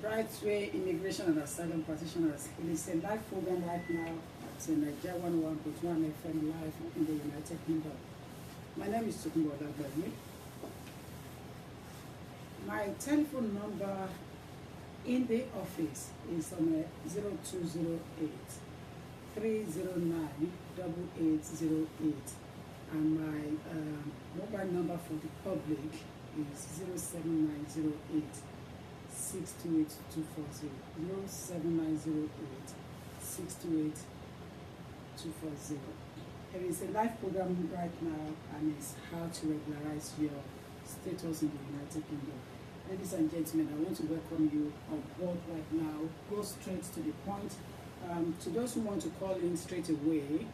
Brightway Immigration and Asylum Practitioners. It is a live program right now at Nigeria 101.1 FM live in the United Kingdom. My name is Tukumbo Olagbaye. My telephone number in the office is on 0208 309 8808, and my mobile number for the public is 07908 628 240, 07908 628 240. There is a live program right now, and it's how to regularize your status in the United Kingdom. Ladies and gentlemen, I want to welcome you on board right now. Go straight to the point. To those who want to call in straight away,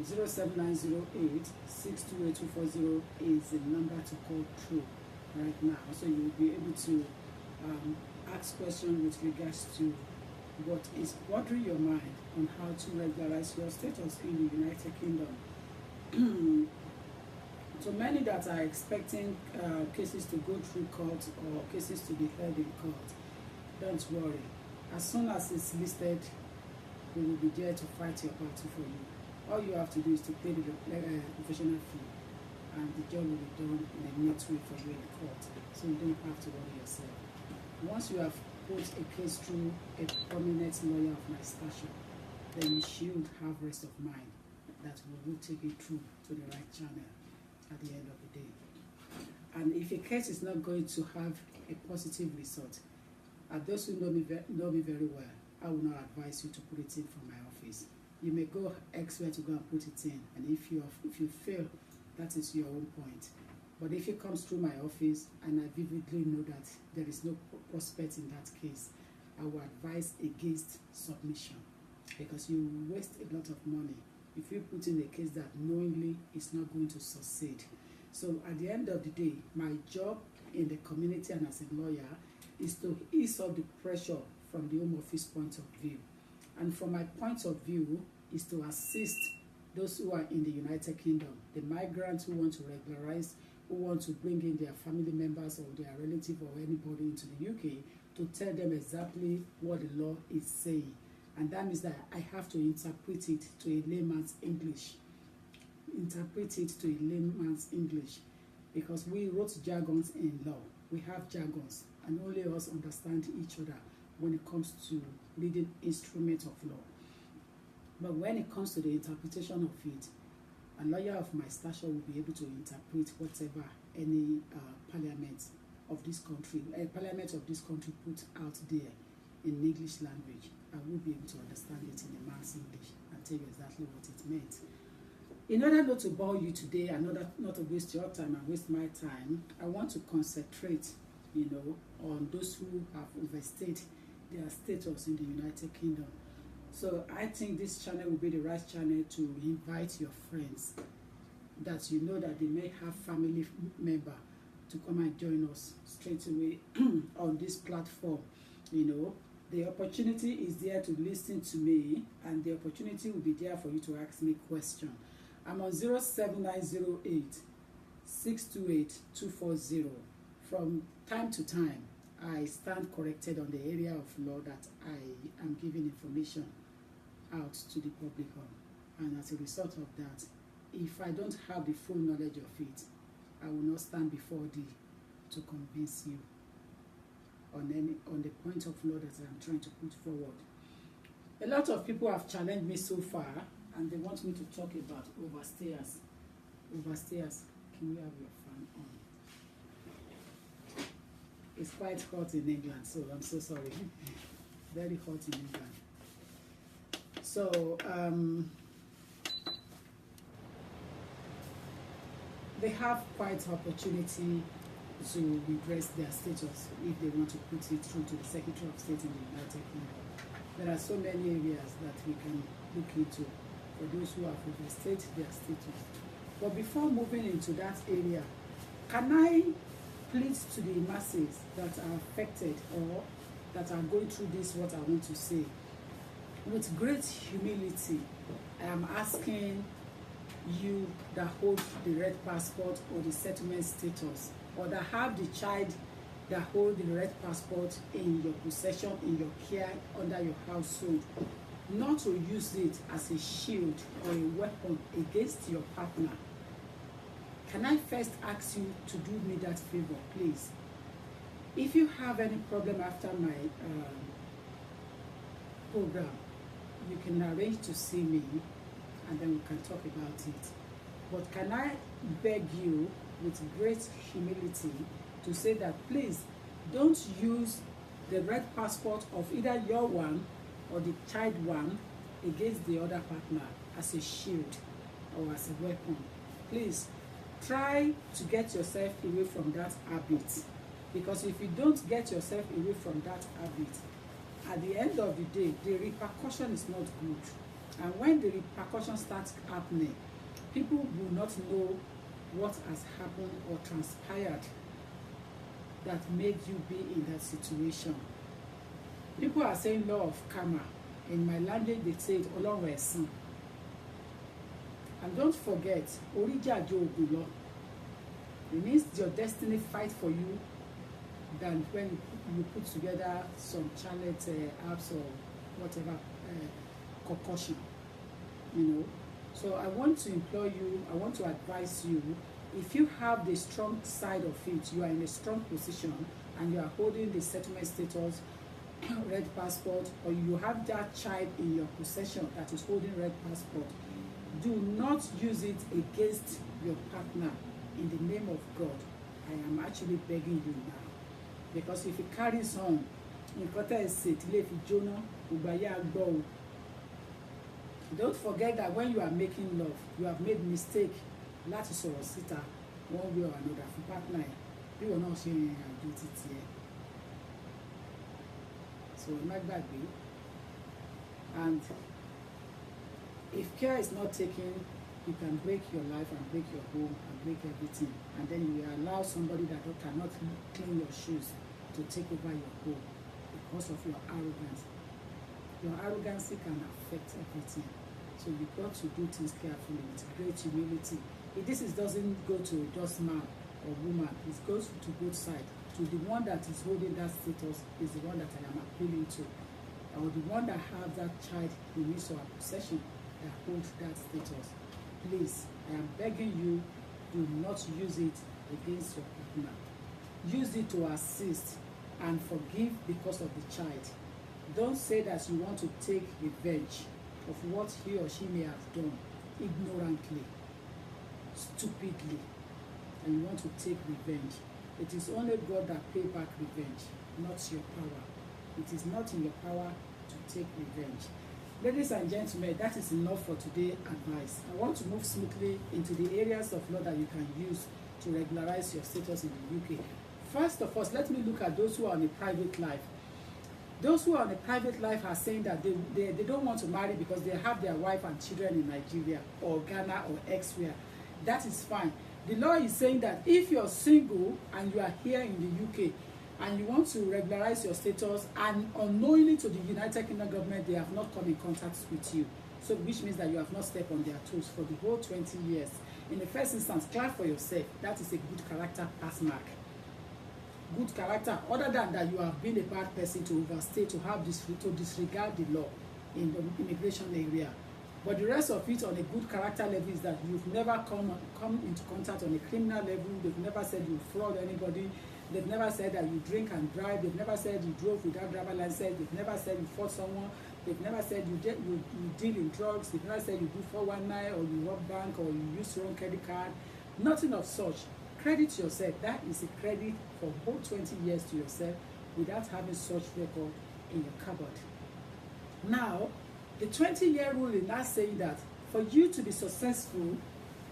07908 628 240 is the number to call through right now. So you will be able to ask questions with regards to what is bothering your mind on how to regularize your status in the United Kingdom. So many that are expecting cases to go through court or cases to be held in court, don't worry. As soon as it's listed, we will be there to fight your battle for you. All you have to do is to pay the professional fee, and the job will be done in a neat way for you in court, so you don't have to worry yourself. Once you have put a case through a prominent lawyer of my stature, then you should have rest of mind that we will take it through to the right channel at the end of the day. And if a case is not going to have a positive result, those who know me very well, I will not advise you to put it in from my office. You may go elsewhere to go and put it in, and if you fail, that is your own point. But if it comes through my office and I vividly know that there is no prospect in that case, I will advise against submission, because you waste a lot of money if you put in a case that knowingly is not going to succeed. So at the end of the day, my job in the community and as a lawyer is to ease up the pressure from the Home Office point of view. And from my point of view is to assist those who are in the United Kingdom, the migrants who want to regularize, who want to bring in their family members or their relative or anybody into the UK, to tell them exactly what the law is saying. And that means that I have to interpret it to a layman's English. Interpret it to a layman's English. Because we wrote jargons in law. We have jargons, and only us understand each other when it comes to reading instruments of law. But when it comes to the interpretation of it, a lawyer of my stature will be able to interpret whatever any parliament of this country put out there in English language. I will be able to understand it in a man's English and tell you exactly what it meant. In order not to bore you today and not to waste your time and waste my time, I want to concentrate, on those who have overstayed their status in the United Kingdom. So I think this channel will be the right channel to invite your friends that you know that they may have family member to come and join us straight away on this platform. The opportunity is there to listen to me, and the opportunity will be there for you to ask me questions. I'm on 07908 628 240. From time to time, I stand corrected on the area of law that I am giving information out to the public on. And as a result of that, if I don't have the full knowledge of it, I will not stand before thee to convince you on the point of law that I'm trying to put forward. A lot of people have challenged me so far, and they want me to talk about overstayers. Overstayers, can we have your fan on? It's quite hot in England, so I'm so sorry. Very hot in England. So they have quite opportunity to redress their status if they want to put it through to the Secretary of State in the United Kingdom. There are so many areas that we can look into for those who have overstayed their status. But before moving into that area, can I plead to the masses that are affected or that are going through this, what I want to say, with great humility, I am asking you that hold the red passport or the settlement status, or that have the child that hold the red passport in your possession, in your care, under your household, not to use it as a shield or a weapon against your partner. Can I first ask you to do me that favor, please? If you have any problem after my program, you can arrange to see me and then we can talk about it. But can I beg you with great humility to say that please don't use the red passport of either your one or the child one against the other partner as a shield or as a weapon. Please try to get yourself away from that habit, because if you don't get yourself away from that habit, at the end of the day, the repercussion is not good. And when the repercussion starts happening, people will not know what has happened or transpired that made you be in that situation. People are saying law of karma. In my language, they say it Ọlọ́run ẹ̀san. And don't forget, Orija Ogulo. It means your destiny fight for you than when you put together some channel apps or whatever concoction, you know. So I want to implore you, I want to advise you, if you have the strong side of it, you are in a strong position and you are holding the settlement status, red passport, or you have that child in your possession that is holding red passport, do not use it against your partner in the name of God. I am actually begging you now. Because if it carries on, don't forget that when you are making love, you have made mistake láti sọ̀rọ̀ síta one way or another for partner. Bí wọn náà ṣe rìn àjò títí ẹ. So ẹ má gbàgbé. And if care is not taken, you can break your life and break your home and break everything. And then you allow somebody that cannot clean your shoes to take over your home because of your arrogance. Your arrogance can affect everything. So you've got to do things carefully with great humility. If this doesn't go to just man or woman, it goes to both sides. To the one that is holding that status is the one that I am appealing to. Or the one that has that child in his or her possession that holds that status. Please, I am begging you, do not use it against your partner. Use it to assist and forgive because of the child. Don't say that you want to take revenge of what he or she may have done ignorantly, stupidly, and you want to take revenge. It is only God that pays back revenge, not your power. It is not in your power to take revenge. Ladies and gentlemen, that is enough for today's advice. I want to move smoothly into the areas of law that you can use to regularize your status in the UK. First of all, let me look at those who are in a private life. Those who are in a private life are saying that they don't want to marry because they have their wife and children in Nigeria or Ghana or elsewhere. That is fine. The law is saying that if you're single and you are here in the UK and you want to regularize your status and unknowingly to the United Kingdom government, they have not come in contact with you. So which means that you have not stepped on their toes for the whole 20 years. In the first instance, clap for yourself. That is a good character pass mark. Good character, other than that you have been a bad person to overstay, to have to disregard the law in the immigration area. But the rest of it on a good character level is that you've never come into contact on a criminal level. They've never said you fraud anybody. They've never said that you drink and drive. They've never said you drove without driver license. They've never said you fought someone. They've never said you deal in drugs. They've never said you do 419 or you rob bank or you use wrong credit card. Nothing of such. Credit yourself. That is a credit for whole 20 years to yourself without having such record in your cupboard. Now, the 20-year rule is not saying that for you to be successful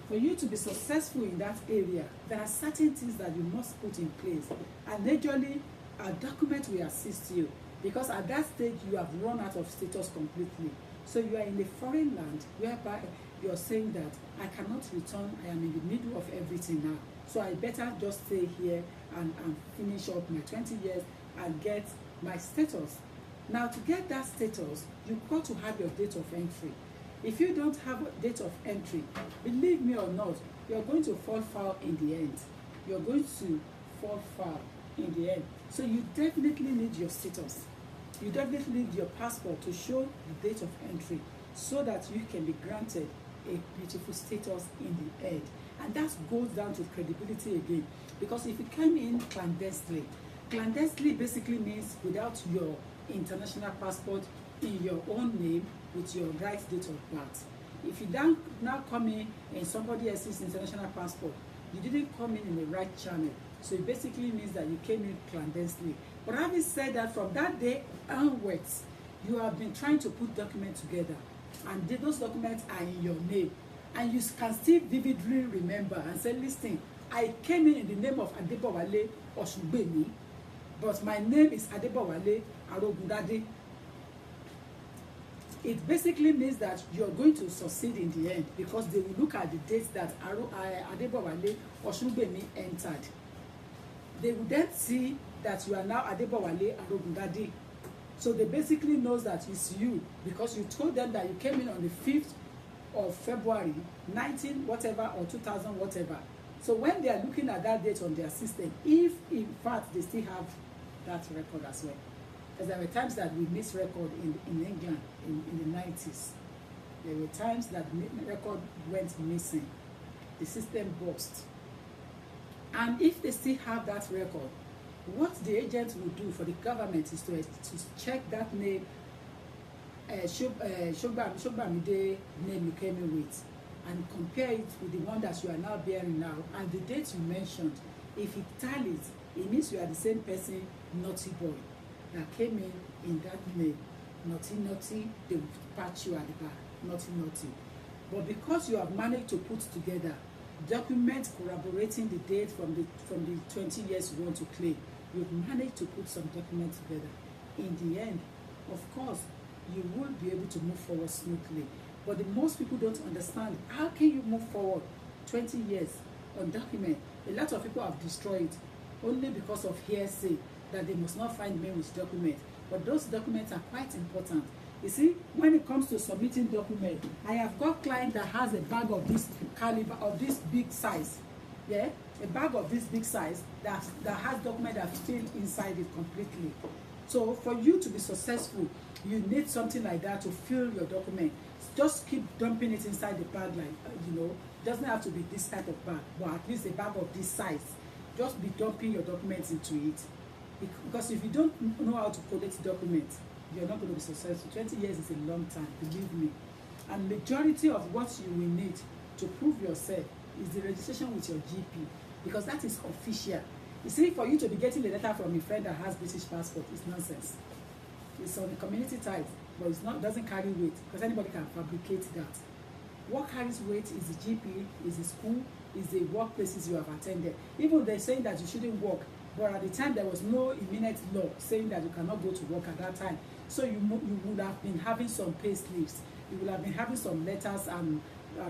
in that area, there are certain things that you must put in place. And majorly, a document will assist you because at that stage, you have run out of status completely. So you are in a foreign land whereby you're saying that I cannot return, I am in the middle of everything now. So I better just stay here and finish up my 20 years and get my status. Now, to get that status, you've got to have your date of entry. If you don't have a date of entry, believe me or not, you're going to fall foul in the end. You're going to fall foul in the end. So you definitely need your status. You definitely need your passport to show the date of entry so that you can be granted a beautiful status in the end. And that goes down to credibility again. Because if you came in clandestinely basically means without your international passport in your own name with your right date of birth. If you now come in somebody else's international passport, you didn't come in the right channel. So it basically means that you came in clandestinely. But having said that, from that day onwards, you have been trying to put documents together. And those documents are in your name. And you can still vividly remember and say, listen, I came in the name of Adebowale Osungbemi, but my name is Adebowale Arogundade. It basically means that you're going to succeed in the end because they will look at the dates that Adebowale Osungbemi entered. They will then see that you are now Adebowale Arogundade. So they basically knows that it's you because you told them that you came in on the 5th of February 19 whatever or 2000 whatever. So when they are looking at that date on their system, if in fact they still have that record as well, because there were times that we missed record in England in the 90s. There were times that record went missing. The system burst. And if they still have that record, what the agent will do for the government is to check that name, Shogbamide name you came in with, and compare it with the one that you are now bearing now, and the date you mentioned. If it tallies, it means you are the same person, naughty boy, that came in that name. Naughty, they will patch you at the back, naughty. But because you have managed to put together documents corroborating the date from the 20 years you want to claim, you've managed to put some documents together. In the end, of course, you will be able to move forward smoothly. But most people don't understand, how can you move forward 20 years on document? A lot of people have destroyed only because of hearsay that they must not find me with document. But those documents are quite important. You see, when it comes to submitting documents, I have got client that has a bag of this caliber, of this big size. Yeah, a bag of this big size that has document that fill inside it completely. So for you to be successful, you need something like that to fill your document. Just keep dumping it inside the bag, like it doesn't have to be this type of bag, but at least a bag of this size. Just be dumping your documents into it. Because if you don't know how to collect documents, you're not going to be successful. 20 years is a long time, believe me. And majority of what you will need to prove yourself is the registration with your GP, because that is official. You see, for you to be getting a letter from a friend that has British passport is nonsense. It's on the community type, but it doesn't carry weight because anybody can fabricate that. What carries weight is the GP, is the school, is the workplaces you have attended. Even they're saying that you shouldn't work, but at the time there was no imminent law saying that you cannot go to work at that time. So you would have been having some pay slips. You would have been having some letters and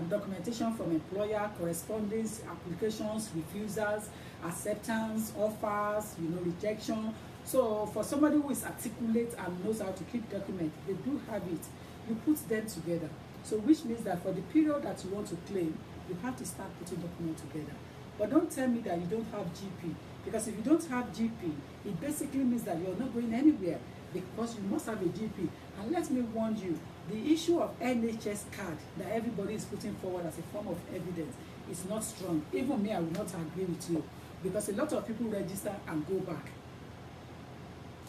documentation from employer, correspondence, applications, refusals, acceptance, offers, rejection. So for somebody who is articulate and knows how to keep documents, they do have it. You put them together. So which means that for the period that you want to claim, you have to start putting documents together. But don't tell me that you don't have GP, because if you don't have GP, it basically means that you're not going anywhere, because you must have a GP. And let me warn you, the issue of NHS card that everybody is putting forward as a form of evidence is not strong. Even me, I will not agree with you, because a lot of people register and go back.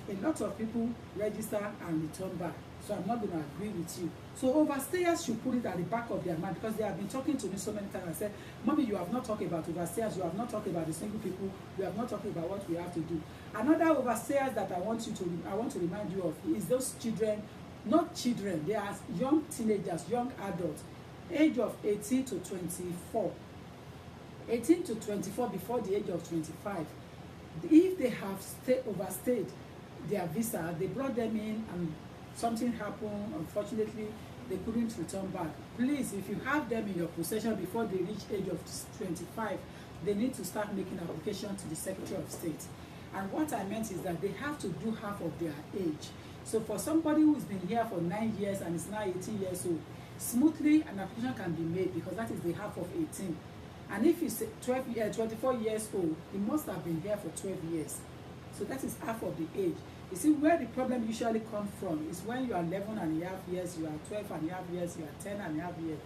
A lot of people register and return back. So I'm not going to agree with you. So overstayers should put it at the back of their mind, because they have been talking to me so many times and said, Mommy, you have not talked about overstayers, you have not talked about the single people, you have not talked about what we have to do. Another overstayers that I want to remind you of is those children, not children, they are young teenagers, young adults, age of 18 to 24. 18 to 24 before the age of 25. If they have overstayed their visa, they brought them in and something happened, unfortunately, they couldn't return back. Please, if you have them in your possession before they reach age of 25, they need to start making application to the Secretary of State. And what I meant is that they have to do half of their age. So for somebody who's been here for 9 years and is now 18 years old, smoothly an application can be made because that is the half of 18. And if he's 24 years old, he must have been here for 12 years. So that is half of the age. You see, where the problem usually comes from is when you are 11 and a half years, you are 12 and a half years, you are 10 and a half years,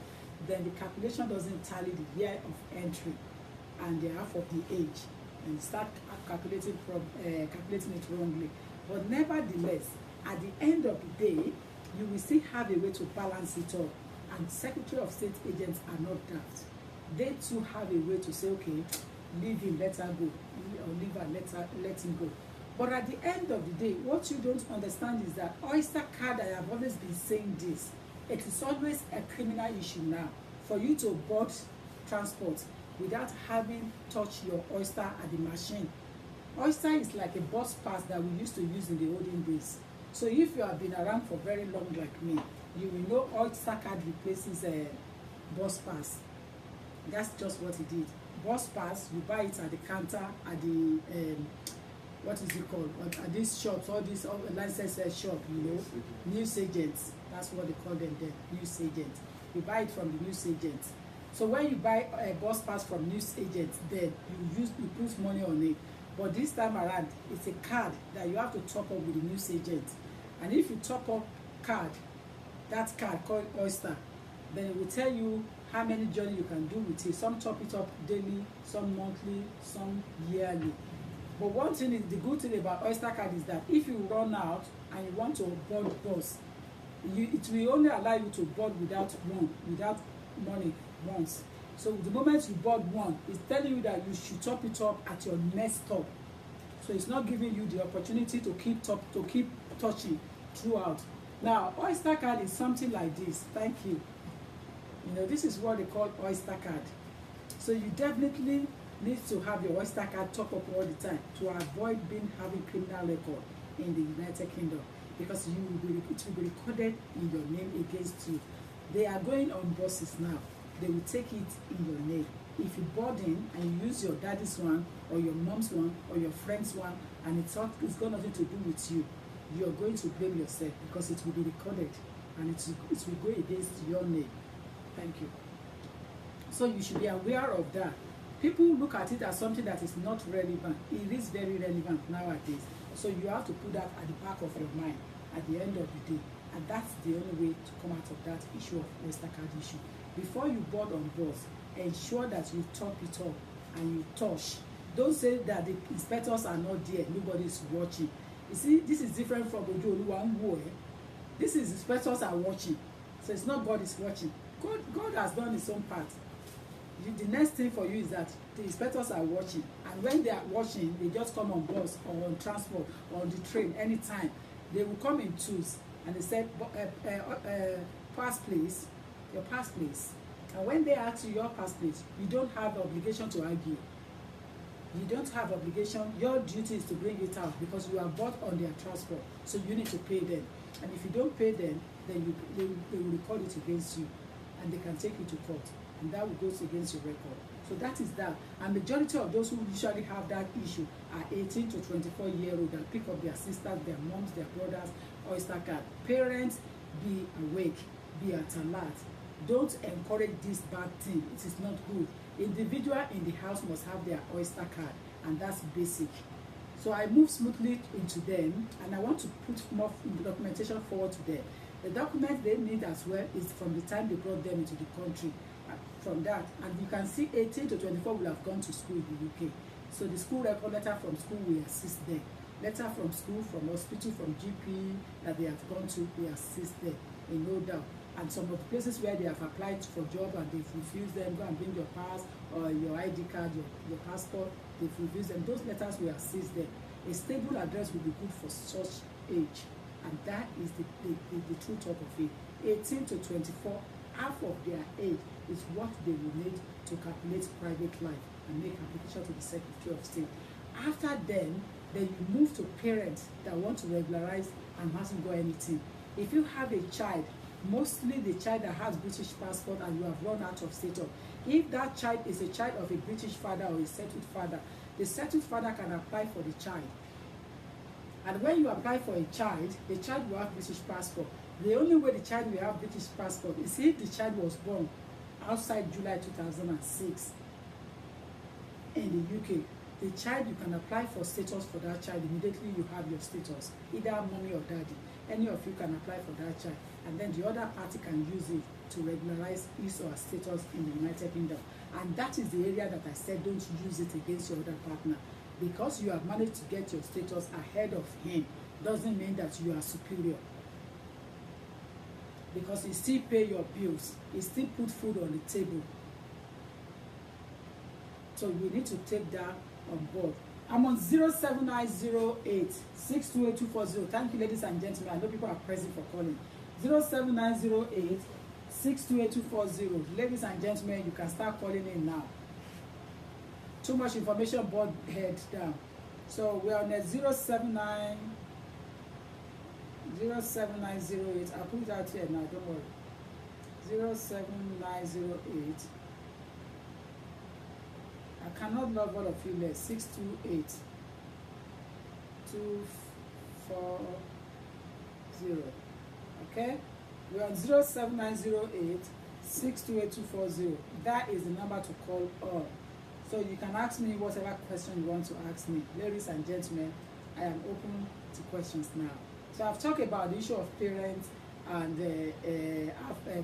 then the calculation doesn't tally the year of entry and the half of the age, and you start calculating it wrongly. But nevertheless, at the end of the day, you will still have a way to balance it all. And Secretary of State agents are not daft. They too have a way to say, okay, leave him, let her go, or leave her, let him go. But at the end of the day, what you don't understand is that Oyster card, I have always been saying this, it is always a criminal issue now for you to board transport without having touched your Oyster at the machine. Oyster is like a bus pass that we used to use in the olden days. So if you have been around for very long like me, you will know Oyster card replaces a bus pass. That's just what it did. Bus pass, you buy it at the counter at the what is it called? At these shops, all licensed shop, news agents. That's what they call them there, news agents. You buy it from the news agents. So when you buy a bus pass from news agents, then you put money on it. But this time around, it's a card that you have to top up with the news agent. And if you top up that card called Oyster, then it will tell you how many journeys you can do with it. Some top it up daily, some monthly, some yearly. But one thing is, the good thing about Oyster card is that if you run out and you want to board bus, it will only allow you to board without money once. So the moment you board one, it's telling you that you should top it up at your next stop. So it's not giving you the opportunity to keep touching throughout. Now, Oyster card is something like this. Thank you. This is what they call Oyster card. So you definitely need to have your Oyster card top up all the time to avoid having criminal record in the United Kingdom, because it will be recorded in your name against you. They are going on buses now. They will take it in your name. If you board in and you use your daddy's one or your mom's one or your friend's one, and it's got nothing to do with you, you're going to blame yourself because it will be recorded and it will go against your name. Thank you. So you should be aware of that. People look at it as something that is not relevant. It is very relevant nowadays. So you have to put that at the back of your mind at the end of the day. And that's the only way to come out of that issue of Oyster card issue. Before you board on bus, ensure that you top it up and you touch. Don't say that the inspectors are not there, nobody is watching. You see, this is different from Ojo. This is inspectors are watching. So it's not God is watching. God has done his own part. The next thing for you is that the inspectors are watching, and when they are watching, they just come on bus or on transport or on the train anytime. They will come in twos and they say, pass please, your pass please. And when they ask you your pass please, you don't have the obligation to argue. You don't have obligation. Your duty is to bring it out because you are bought on their transport, so you need to pay them. And if you don't pay them, then they will record it against you, and they can take you to court, and that will go against your record. So that is that. And majority of those who usually have that issue are 18 to 24-year-old that pick up their sisters, their moms, their brothers, Oyster card. Parents, be awake, be at alert. Don't encourage this bad thing. It is not good. Individual in the house must have their Oyster card, and that's basic. So I move smoothly into them, and I want to put more documentation forward to them. The document they need as well is from the time they brought them into the country. From that, and you can see 18 to 24 will have gone to school in the UK. So the school record letter from school will assist them. Letter from school, from hospital, from GP that they have gone to, will assist them, in no doubt. And some of the places where they have applied for job and they've refused them, go and bring your pass or your ID card, your passport, they've refused them. Those letters will assist them. A stable address will be good for such age, and that is the true talk of it. 18 to 24, half of their age is what they will need to calculate private life and make application to the Secretary of State. After then you move to parents that want to regularize and hasn't got anything. If you have a child, mostly the child that has British passport and you have run out of status, if that child is a child of a British father or a settled father, the settled father can apply for the child. And when you apply for a child, the child will have British passport. The only way the child will have British passport is if the child was born outside July 2006 in the UK. The child, you can apply for status for that child immediately you have your status, either mommy or daddy. Any of you can apply for that child, and then the other party can use it to regularize his or her status in the United Kingdom. And that is the area that I said don't use it against your other partner. Because you have managed to get your status ahead of him doesn't mean that you are superior. Because he still pay your bills, he still put food on the table. So we need to take that on board. I'm on 07908 628240. Thank you, ladies and gentlemen. I know people are pressing for calling. 07908 628240. Ladies and gentlemen, you can start calling in now. Too much information, board head down. So we are on a 07908. I'll put it out here now, don't worry. 07908. I cannot love all of you less. 628 240. Okay? We're on 07908 628240. That is the number to call on. So you can ask me whatever question you want to ask me. Ladies and gentlemen, I am open to questions now. So I've talked about the issue of parents and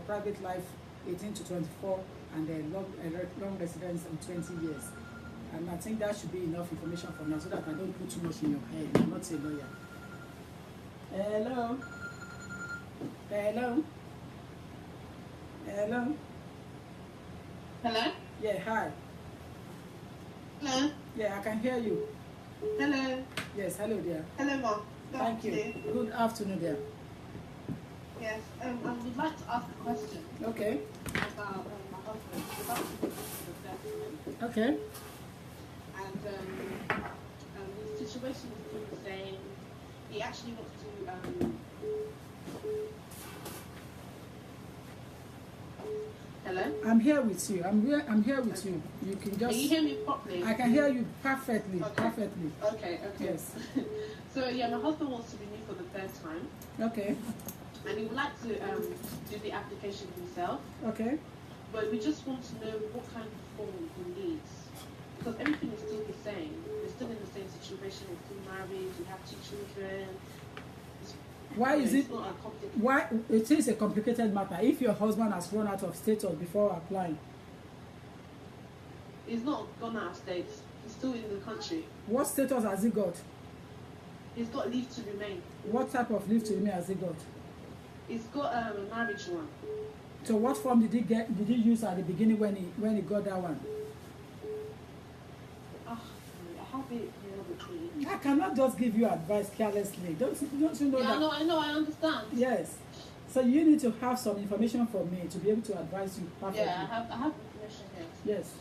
private life 18 to 24 and long residence in 20 years. And I think that should be enough information for now so that I don't put too much in your head. I'm not a lawyer. Hello? Hello? Hello? Hello? Yeah, hi. Hello? Yeah, I can hear you. Hello? Yes, hello there. Hello, Mom. Thank you. Good afternoon there. Yes, I would like to ask a question. Okay. About my husband. About the Okay. And the situation is still the same. He actually wants to Hello? I'm here with you. I'm here with you. You can just. Can you hear me properly? I can hear you perfectly. Okay. Perfectly. Okay. Yes. So yeah, my husband wants to renew for the third time. Okay. And he would like to do the application himself. Okay. But we just want to know what kind of form he needs. Because everything is still the same. We're still in the same situation. We're still married. We have 2 children. Why is it? Not a Why it is a complicated matter? If your husband has run out of status before applying, he's not gone out of state. He's still in the country. what status has he got? He's got leave to remain. What type of leave to remain has he got? He's got a marriage one. So what form did he get? Did he use at the beginning when he got that one? I have it here with me. I cannot just give you advice carelessly. Don't you know Yeah, that? I know, I understand. Yes. So you need to have some information from me to be able to advise you perfectly. Yeah, I have information here. Yes.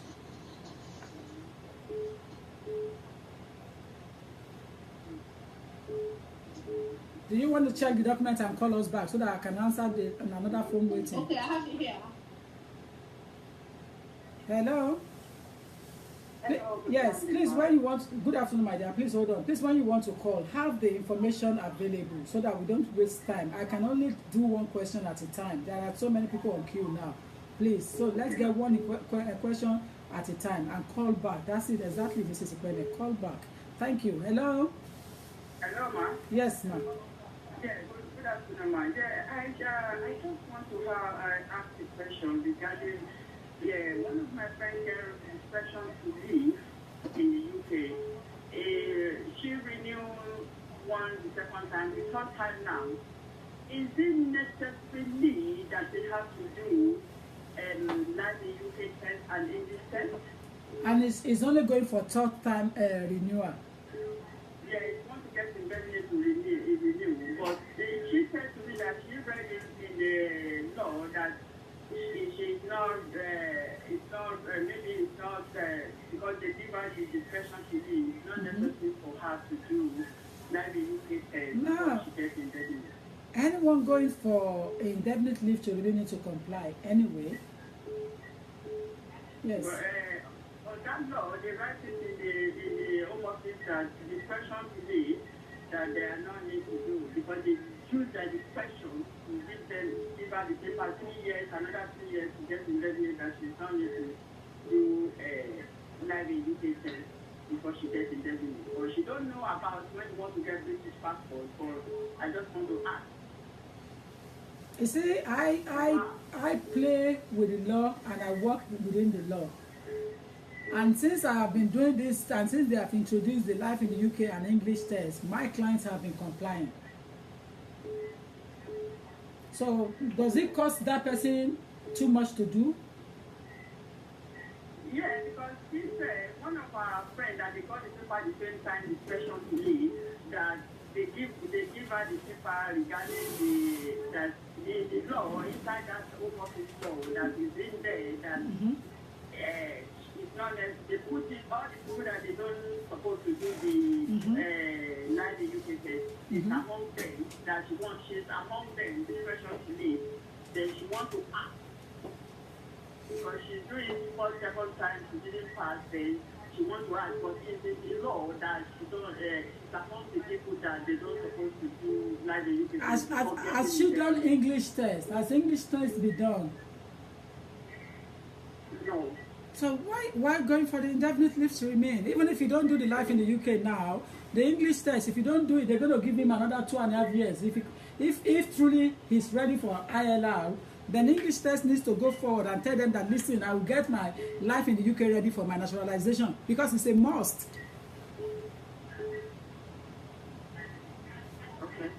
Do you want to check the document and call us back so that I can answer on another phone waiting? Okay, I have it here. Hello? Hello. Yes, please, when you want, good afternoon, my dear, please hold on. Please, when you want to call, have the information available so that we don't waste time. I can only do one question at a time. There are so many people on queue now. Please, so let's get one question at a time and call back. That's it, exactly, Mrs. Ikwene. Call back. Thank you. Hello? Hello, ma. Yes, ma'am. Yeah, good afternoon, ma. Yeah, I just want to ask a question regarding, one of my friends here inspection to leave in the UK. She renewed one the second time, the third time now. Is it necessarily that they have to do like the UK test and English test? And it's only going for third time renewal. Yeah, it's want to get indefinite to renew, but she said to me that she read it in the law that she's not, it's not, maybe it's not, because they give her the discretion to leave, it's not necessary for her to do like the UK test before she gets indefinite. Anyone going for indefinite leave to really need to comply anyway. Yes. But, on that law, they write it in the Home Office that discretion to leave that they are not need to do because they choose the discretion to give her the paper 3 years, another 3 years to get indefinite that she's not need to do live in UK test before she gets indefinite. Or she don't know about when you want to get British passport. Or I just want to ask. You see, I play with the law and I work within the law. And since I have been doing this, and since they have introduced the life in the UK and English test, my clients have been compliant. So, does it cost that person too much to do? Yeah, because she said one of our friends that they got the paper at the same time, discretion to leave, that they give her the paper regarding the law inside that home office law that is in there that it's not that they put in all the people that they don't supposed to do the 90 UK test. It's among them that she's among them discretion to leave. Then she wants to act. Because she's doing it for several times, she didn't pass, then she wants to ask, but it's in the law that she don't, she's among the people that they don't supposed to do like the UK. Has she done English test? Has English test be done? No. So why going for the indefinite leave to remain? Even if you don't do the life in the UK now, the English test, if you don't do it, they're going to give him another 2.5 years. If truly he's ready for ILR, then English test needs to go forward and tell them that, listen, I will get my life in the UK ready for my naturalization, because it's a must. Okay.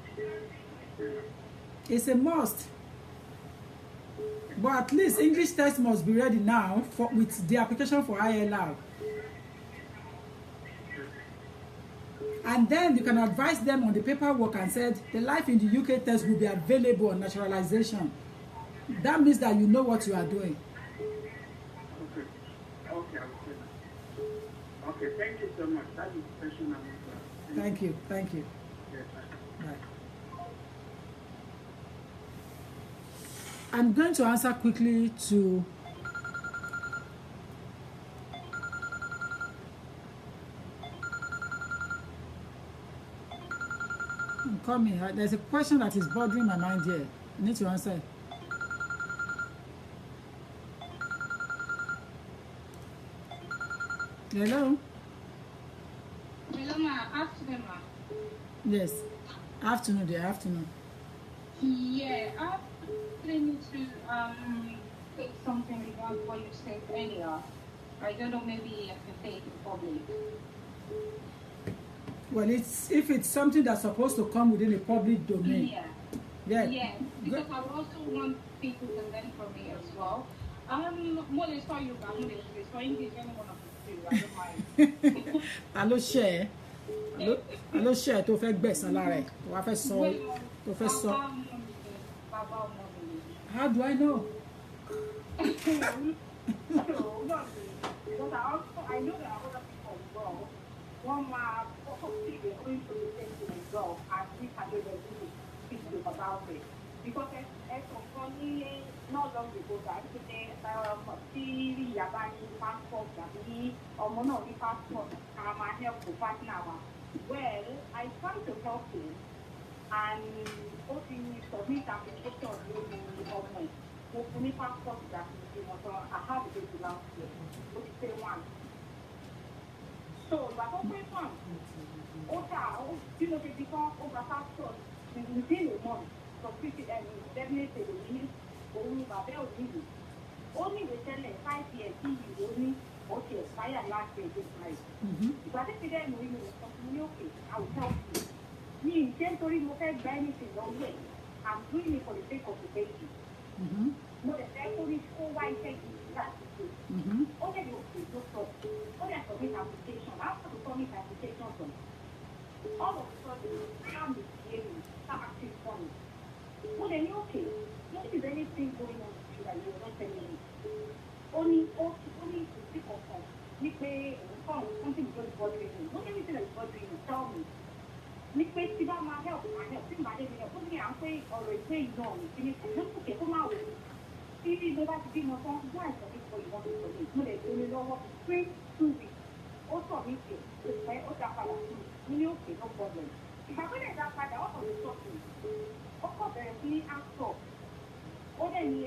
It's a must. But at least English test must be ready now with the application for ILR. And then you can advise them on the paperwork and said the life in the UK test will be available on naturalization. That means that you know what you are doing. Okay. Okay, I will say that. Okay, thank you so much. That is the question I want to ask. Thank you. Yes, Right. I'm going to answer quickly to call me. There's a question that is bothering my mind here. I need to answer. Hello? Hello, ma. Afternoon, ma. Yes. Afternoon, dear. Afternoon. Yeah, I really need to say something about what you said earlier. I don't know, maybe I can say it in public. Well, if it's something that's supposed to come within a public domain. Yeah. Yeah, because I also want people to learn from me as well. More than saw you, but it's for English, anyone of the two, I don't mind. Hello, share. Hello, share tó fẹ́ gbẹ̀san lára ẹ̀ tó wá fẹ́ sọ tó fẹ́ sọ. How do I know? Because I know that other people as well. One my they're going to the same thing as well, and we can do the speak about it. Because as of funny, not long ago, that see Yabani passport, Yabi, or Mono passport, my help to partner. Well, I tried to help him, and submit application of the government. Hopefully, passport that I have it last year, which is the one. So, but open one. You know, they become over passport within a month. So, definitely, only only the 5 years, only okay, expire last year, this night. If I think then we will continue, okay, I will help you. Me, temporary local benefit no way. I'm doing it for the sake of the baby. No, the temporary school why take that. Okay, okay, no problem. Okay, I submit application. I have to submit application from all of a sudden, I'm misbehaving, I'm acting funny. Well, then you're okay. Not if there's anything going on with you that you're not telling me. Only to speak of that. Something is just bothering me. Not everything that is bothering you, tell me. See that my help, see my help. Put me and say, or say no, just okay, come out with it. See, you know that to be more fun. Why is it for you want to do it? No, they only know what 2 weeks. Also, meet you. Okay, no problem. Ìgbà tó lè dá padà, ọkọ̀ lè sọ̀tún. Ọkọ̀ bẹ̀rẹ̀ sí ní actor. Ó dẹ̀ ní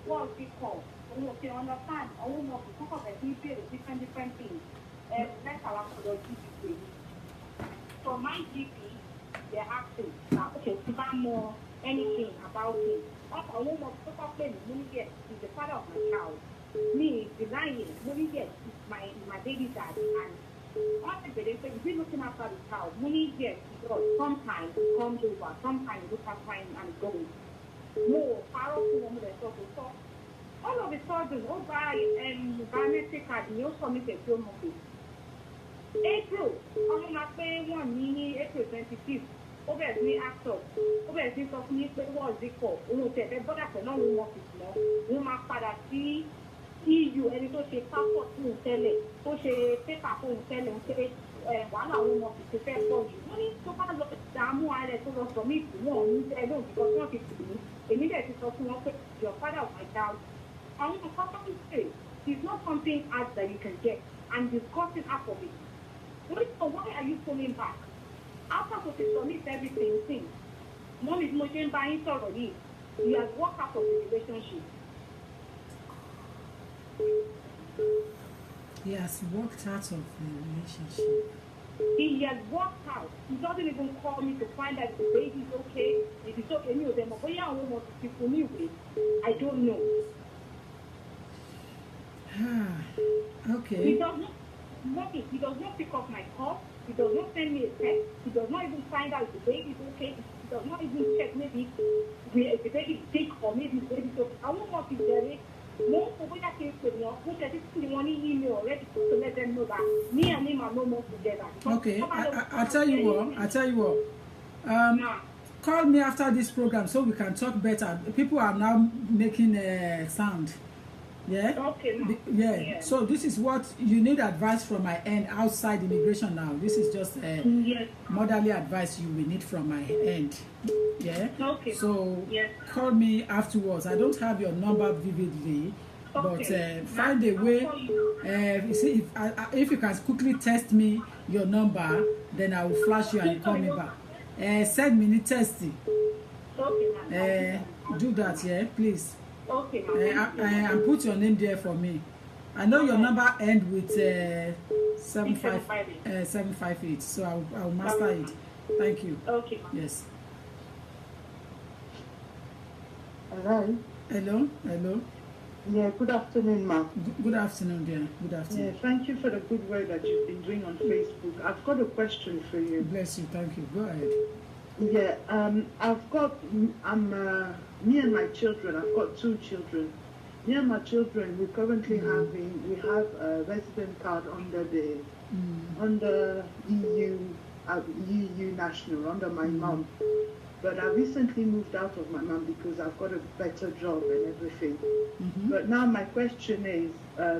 wọ́n ti kọ̀. Òun ò fi understand. Àwọn ọmọ òkú kọ́kọ̀ bẹ̀rẹ̀ sí ní béèrè different things. Mẹ́ta wa kọ̀ lọ GP. So my GP, they're asking, okay, if I know anything about him. Also, I want to talk to him. Yes, he's the father of my child. Me denying, yes, he's my baby daddy. And after they say, if you're looking after the child, yes, because sometimes he comes over, sometimes he looks after him and goes. No, powerful woman that talk. So all of a sudden, by biometric card, you also make a few months. April, ọmọ máa pé wọ́n ní April 25th, ó bẹ̀rẹ̀ sí ní actor, ó bẹ̀rẹ̀ sí sọ fún mi pé wọ́n zikọ̀, òun ò tẹ̀fẹ́ bọ́dà pẹ̀lú àwọn ohun ọ̀fìsì mọ́, òun máa padà sí EU ẹni tó ṣe passport fún un tẹ́lẹ̀, tó ṣe paper fún un tẹ́lẹ̀, ń pé wàhálà àwọn ohun ọ̀fìsì fẹ́ pọ̀ jù. Wọ́n ní tó bá lọ dààmú ara ẹ̀ tó lọ sọ mí ìtù wọn ní ẹlòmíràn because wọ́n ti tù mí, èmi dẹ̀ ti sọ fún wọn pé your father of my child. Àwọn nǹkan tó ń ṣe is not something hard that you can get and discussing half of it. So why are you pulling back? After to submit everything, mom is motion buying already. He has walked out of the relationship. He has walked out of the relationship. He has walked out. He doesn't even call me to find out if the baby is okay. If it's okay, any of them. But yeah, I want to speak for me with. I don't know. Okay. He does not pick up my call. He does not send me a text. He does not even find out if the baby is okay. He does not even check maybe if the baby is sick or maybe the baby is okay. I won't want to say more for what I can say now. Which I think the money email already to let them know that me and him are no more together. Okay, I'll tell you what. Call me after this program so we can talk better. People are now making a sound. Yeah. Okay. Yeah. So this is what you need advice from my end outside immigration now. This is just motherly advice you will need from my end. Yeah. Okay. So call me afterwards. I don't have your number vividly, but find a way. You see, if you can quickly text me your number, then I will flash you and you call me back. Send me the text. Okay. Do that, yeah, please. Okay, and put your name there for me. I know your number end with 758, so I'll master it. Thank you. Okay. Yes. Hello. Hello. Yeah, good afternoon, ma. Good afternoon, dear. Good afternoon. Yeah, thank you for the good work that you've been doing on Facebook. I've got a question for you. Bless you. Thank you. Go ahead. Yeah, me and my children, I've got 2 children. Me and my children, we currently have a resident card under the under EU national, under my mom. But I recently moved out of my mom because I've got a better job and everything. But now my question is,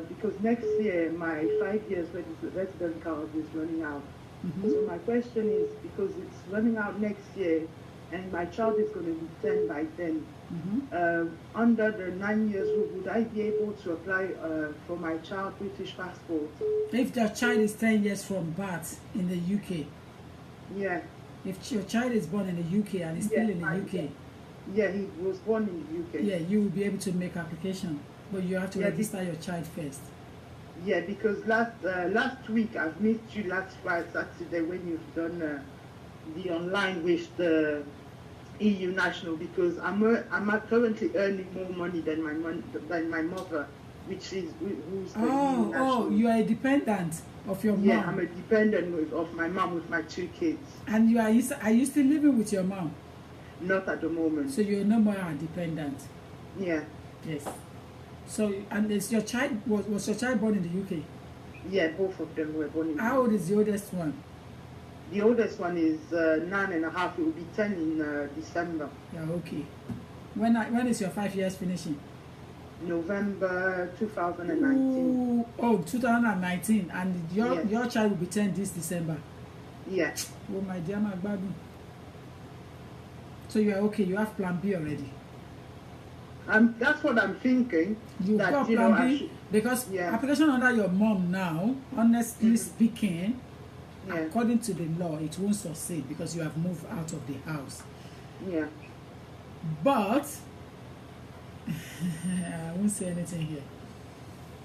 because next year my 5 years resident card is running out. So my question is, because it's running out next year and my child is going to be 10 by then, under the 9 years rule, would I be able to apply for my child British passport? If the child is 10 years from birth in the UK? Yeah. If your child is born in the UK and is still in the UK? Yeah, he was born in the UK. Yeah, you will be able to make application, but you have to register your child first. Yeah, because last week I've missed you last Friday, Saturday when you've done the online with the EU national, because I'm currently earning more money than my mother, which is who's the EU national. You are a dependent of your mom. Yeah, I'm a dependent of my mom with my 2 kids. And are you still living with your mom? Not at the moment. So you're no more a dependent. Yeah. Yes. So, and is your child was your child born in the UK? Yeah, both of them were born in the UK. How old is the oldest one? The oldest one is 9.5. It will be 10 in December. Yeah, okay. When is your 5 years finishing? November 2019. Oh, 2019. And your child will be 10 this December? Yeah. Oh, my dear, my baby. So you are okay. You have plan B already. That's what I'm thinking. You've got plan B because application under your mom now, honestly speaking, Yeah. according to the law, it won't succeed because you have moved out of the house. Yeah. But I won't say anything here.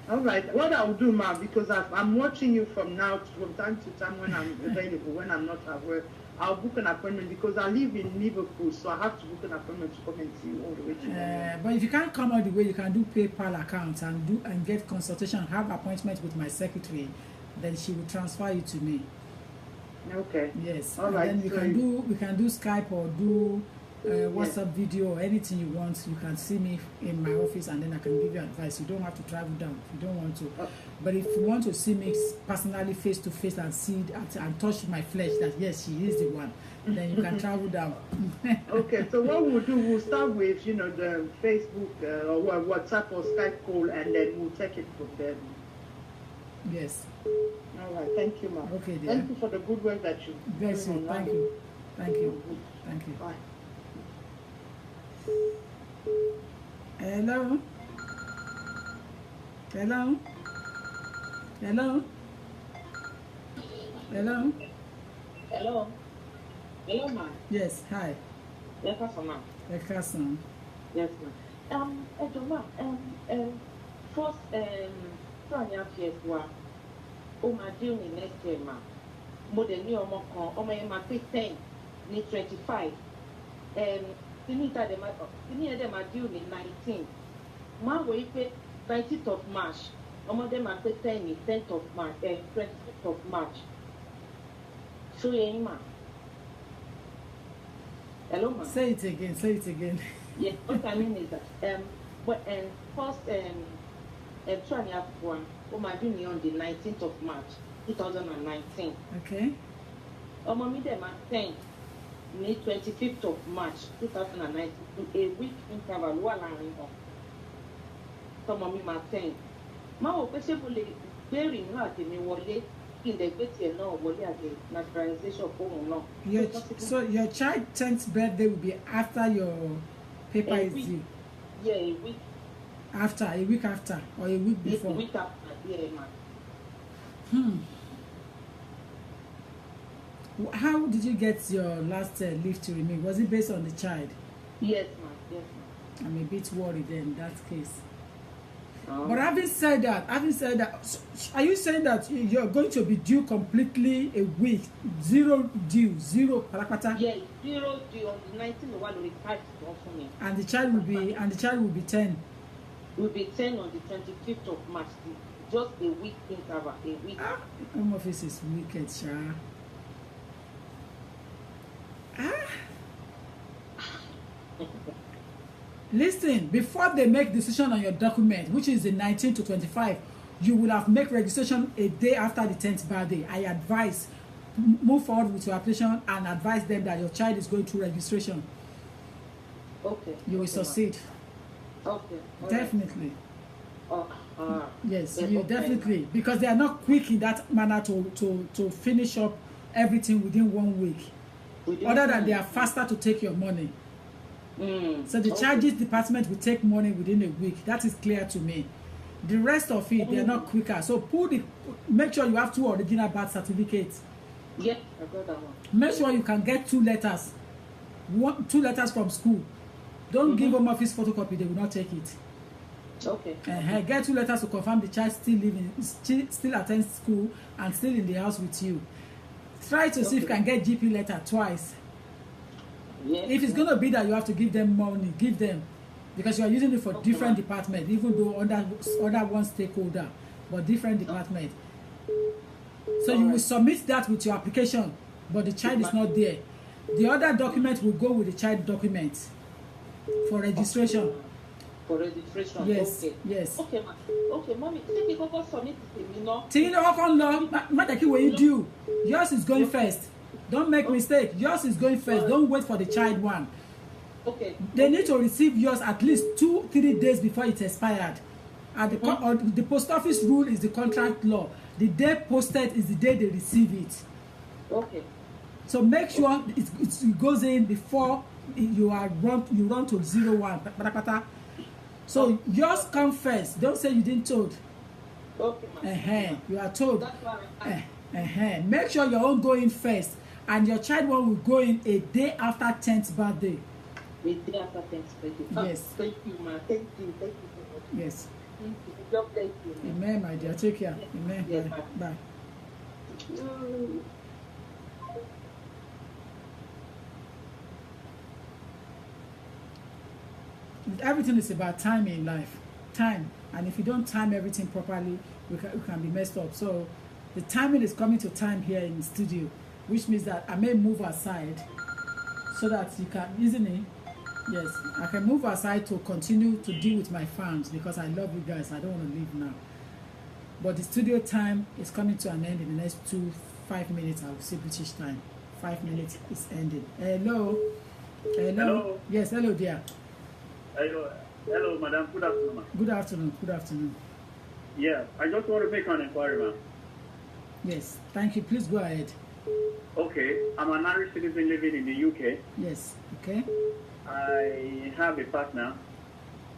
All right. What I'll do, ma, because I'm watching you from time to time when I'm available, when I'm not at work, I'll book an appointment because I live in Liverpool, so I have to book an appointment to come and see you all the way to But if you can't come all the way, you can do PayPal account and get consultation, have appointment with my secretary, then she will transfer you to me. Okay. Yes. All and right. then we can do Skype or do WhatsApp video or anything you want. You can see me in my office and then I can give you advice. You don't have to travel down if you don't want to. But if you want to see me personally face to face and see and touch my flesh that yes, she is the one, then you can travel down. Okay, so what we'll do, we'll start with, the Facebook or WhatsApp or Skype call, and then we'll take it from there. Yes. All right, thank you, ma'am. Okay, dear. Thank you for the good work that you do. Bless you. Thank you. Thank you. Thank you. Bye. Hello? Hello? Hello? Hello? Hello. Hello, ma'am. Yes, hi. Yes, ma'am. Ekasan. Yes, ma'am. Ma'am. First, 2.5 years, my deal next year, ma'am. More than you, my 10, 25. Sini them are due in 19. Ma we pay 19th of March. Them are pay 10th of March, 25th of March. So ma. Hello, ma. Say it again. Yes, what I mean is that first 2.5 one, my due on the 19th of March, 2019. Okay. Me them are 10. 25th of March 2019 to a week interval while I'm in home. Some of me my 10. Ma o pe se mo le gberi na ati mi wọlé kí n de gbe ti e na wọlé ati naturalization form na. So your child 10th birthday will be after your paper is due. Yeah, a week after or a week before. A week after, yeah, man. How did you get your last leave to remain? Was it based on the child? Yes, ma'am. I'm a bit worried then in that case. Oh. But having said that, are you saying that you're going to be due completely a week, zero due, zero parakpata? Yeah, 0 due on the 19th of January, 5 for me. And the child will be 10. Will be 10 on the 25th of March. Just a week interval, a week. Home office is wicked, Sha. Listen, before they make decision on your document, which is the 19 to 25, you will have make registration a day after the 10th birthday. I advise move forward with your application and advise them that your child is going through registration. Okay. You will succeed. Okay. Definitely. Yes, yeah, you okay. Definitely, because they are not quick in that manner to finish up everything within 1 week. Other than they are faster to take your money. So the charges department will take money within a week. That is clear to me. The rest of it, they are not quicker. So make sure you have 2 original birth certificates. Yeah, I got that one. Make sure you can get 2 letters. 2 letters from school. Don't give Home Office photocopy, they will not take it. Okay. Get 2 letters to confirm the child still attends school and still in the house with you. Try to see if you can get GP letter twice. Yes. If it's going to be that you have to give them money, give them, because you are using it for different department, even though under one stakeholder, but different department. So you will submit that with your application, but the child is not there. The other document will go with the child document for registration. For registration. Yes. Okay. Yes. Okay, ma. Okay, mommy. Take it over. Submit it to me, no. Tini no come long. Madaki, when you do, yours is going first. Don't make mistake. Yours is going first. Don't wait for the child one. Okay. They need to receive yours at least 2-3 days before it's expired. And the post office rule is the contract law. The day posted is the day they receive it. Okay. So make sure it goes in before you run to 01. So yours come first. Don't say you didn't told. Okay, ma. You are told. That's why Make sure your own go in first, and your child one will go in a day after 10th birthday. A day after 10th birthday. Yes. Thank you, ma. Thank you so much. Yes. Thank you. God bless you. Amen, my dear. Take care. Amen. Yes, Bye. Bye. Everything is about time in life. Time. And if you don't time everything properly, we can be messed up. So the timing is coming to time here in the studio, which means that I may move aside so that you can, isn't it? Yes, I can move aside to continue to deal with my fans because I love you guys. I don't want to leave now. But the studio time is coming to an end in the next 5 minutes. I will say British time. 5 minutes is ending. Hello? Hello? Yes, hello, dear. Hello, madam. Good afternoon, ma'am. Good afternoon. Good afternoon. Yeah, I just want to make an inquiry, ma'am. Yes, thank you. Please go ahead. Okay, I'm an Irish citizen living in the UK. Yes, okay. I have a partner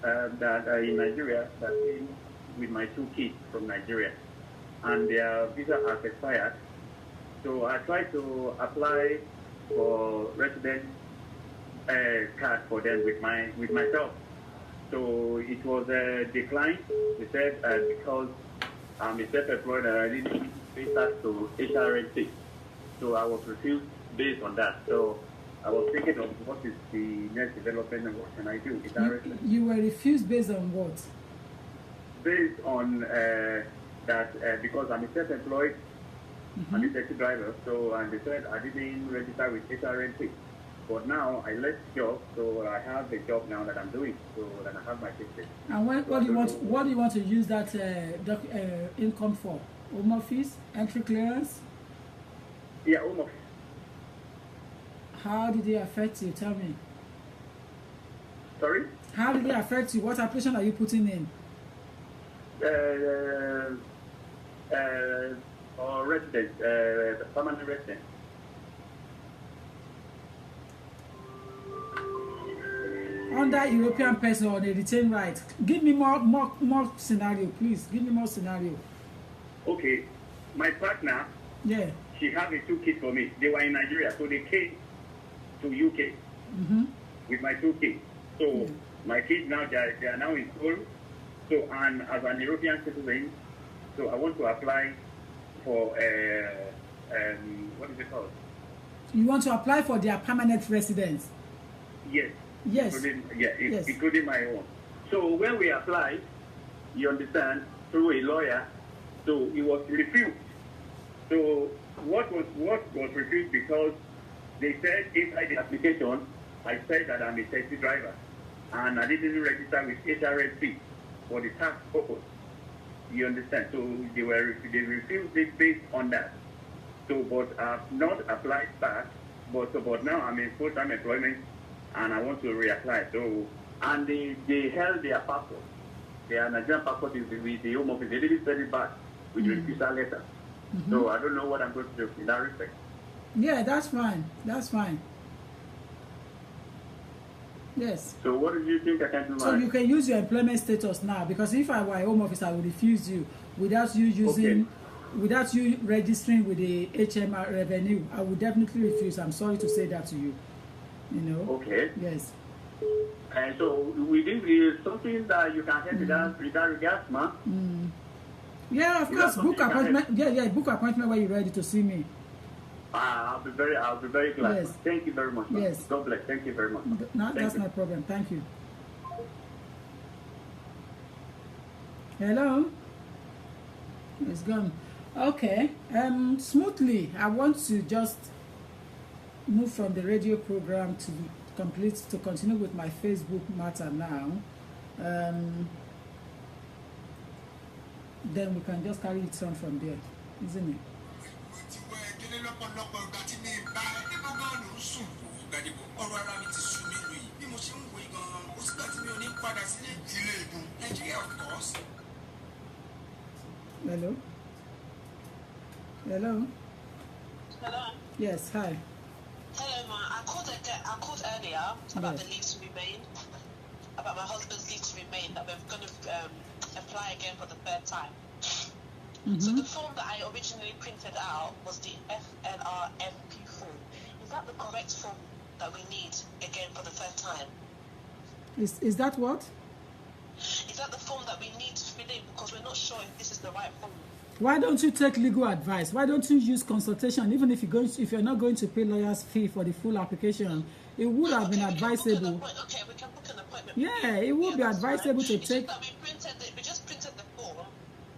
that in Nigeria that came with my 2 kids from Nigeria, and their visa has expired. So I tried to apply for resident card for them with myself. So it was declined. They said because I'm a self-employed and I didn't pay tax to HRNC. So I was refused based on that. So I was thinking of what is the next development and what can I do? You were refused based on what? Based on that because I'm a self-employed, I'm a taxi driver, so and they said I didn't register with HRNC. But now I left job, so I have a job now that I'm doing, so that I have my ticket. And what do you want to use that income for? Home office, entry clearance? Yeah, home office. How did it affect you? Tell me. Sorry? How did it affect you? What application are you putting in? Or resident, permanent resident. Under European person on a retained right. Give me more scenario, please. Give me more scenario. Okay, my partner. Yeah. She had 2 kids for me. They were in Nigeria, so they came to UK with my 2 kids. So my kids now they are now in school. So and as an European citizen, so I want to apply for what is it called? You want to apply for their permanent residence? Yes. Yes. Including my own. So when we applied, you understand, through a lawyer, so it was refused. So what was refused because they said inside the application, I said that I'm a taxi driver and I didn't register with HRSC for the tax purpose. You understand? So they refused it based on that. So but I've not applied back, but now I'm in full-time employment and I want to reapply. So and they held their passport. Their Nigerian passport is with the Home Office. They didn't send it back with the refusal letter. So I don't know what I'm going to do in that respect. Yeah, that's fine. That's fine. Yes. So what do you think I can do? So you can use your employment status now, because if I were a Home Office, I would refuse you without you using, without you registering with the HMR revenue. I would definitely refuse. I'm sorry to say that to you. You know. Okay. Yes. And so within something that you can help with that regards, ma'am. Yeah, of course. Book appointment. Yeah. Book appointment when you're ready to see me. I'll be very glad. Yes. Thank you very much. Yes. God bless. Thank you very much. No, that's no problem. Thank you. Hello. It's gone. Okay. Smoothly. I want to just move from the radio program to continue with my Facebook matter now. Then we can just carry it on from there, isn't it? Hello? Hello? Hello? Yes, hi. Hello, ma. I called earlier about the leave to remain, about my husband's leave to remain, that we're going to apply again for the 3rd time. So the form that I originally printed out was the FNRFP form. Is that the correct form that we need again for the third time? Is that what? Is that the form that we need to fill in, because we're not sure if this is the right form? Why don't you take legal advice? Why don't you use consultation? Even if you're not going to pay lawyer's fee for the full application, it would have been advisable. Okay, we can book an appointment. Yeah, it would be advisable to take. We just printed the form,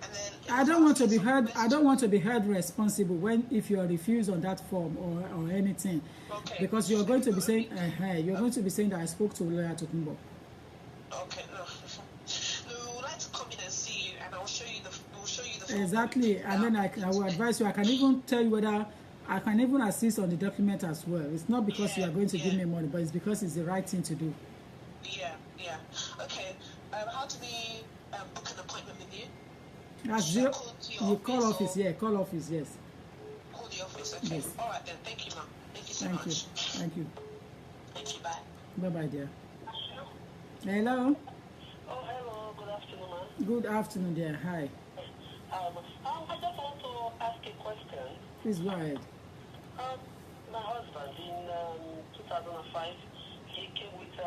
and then. I don't want to be held. I don't want to be held responsible if you are refused on that form or anything, because you're going to be saying, you're going to be saying that I spoke to lawyer Tokumbo. Okay, no. We would like to come in and see you, and I'll show you the. We'll show you the form. Exactly, and then I will advise you. I can even tell you whether I can even assist on the document as well. It's not because you are going to give me money, but it's because it's the right thing to do. Yeah. Okay. How do we book an appointment with you? You call office, call office, yes. Call the office, okay. Yes. All right then. Thank you, ma'am. Thank you so much. Thank you. Thank you. Bye. Bye, dear. Hello. Oh, hello. Good afternoon, ma'am. Good afternoon, dear. Hi. I just want to ask a question. Please go ahead. My husband in 2005, he came with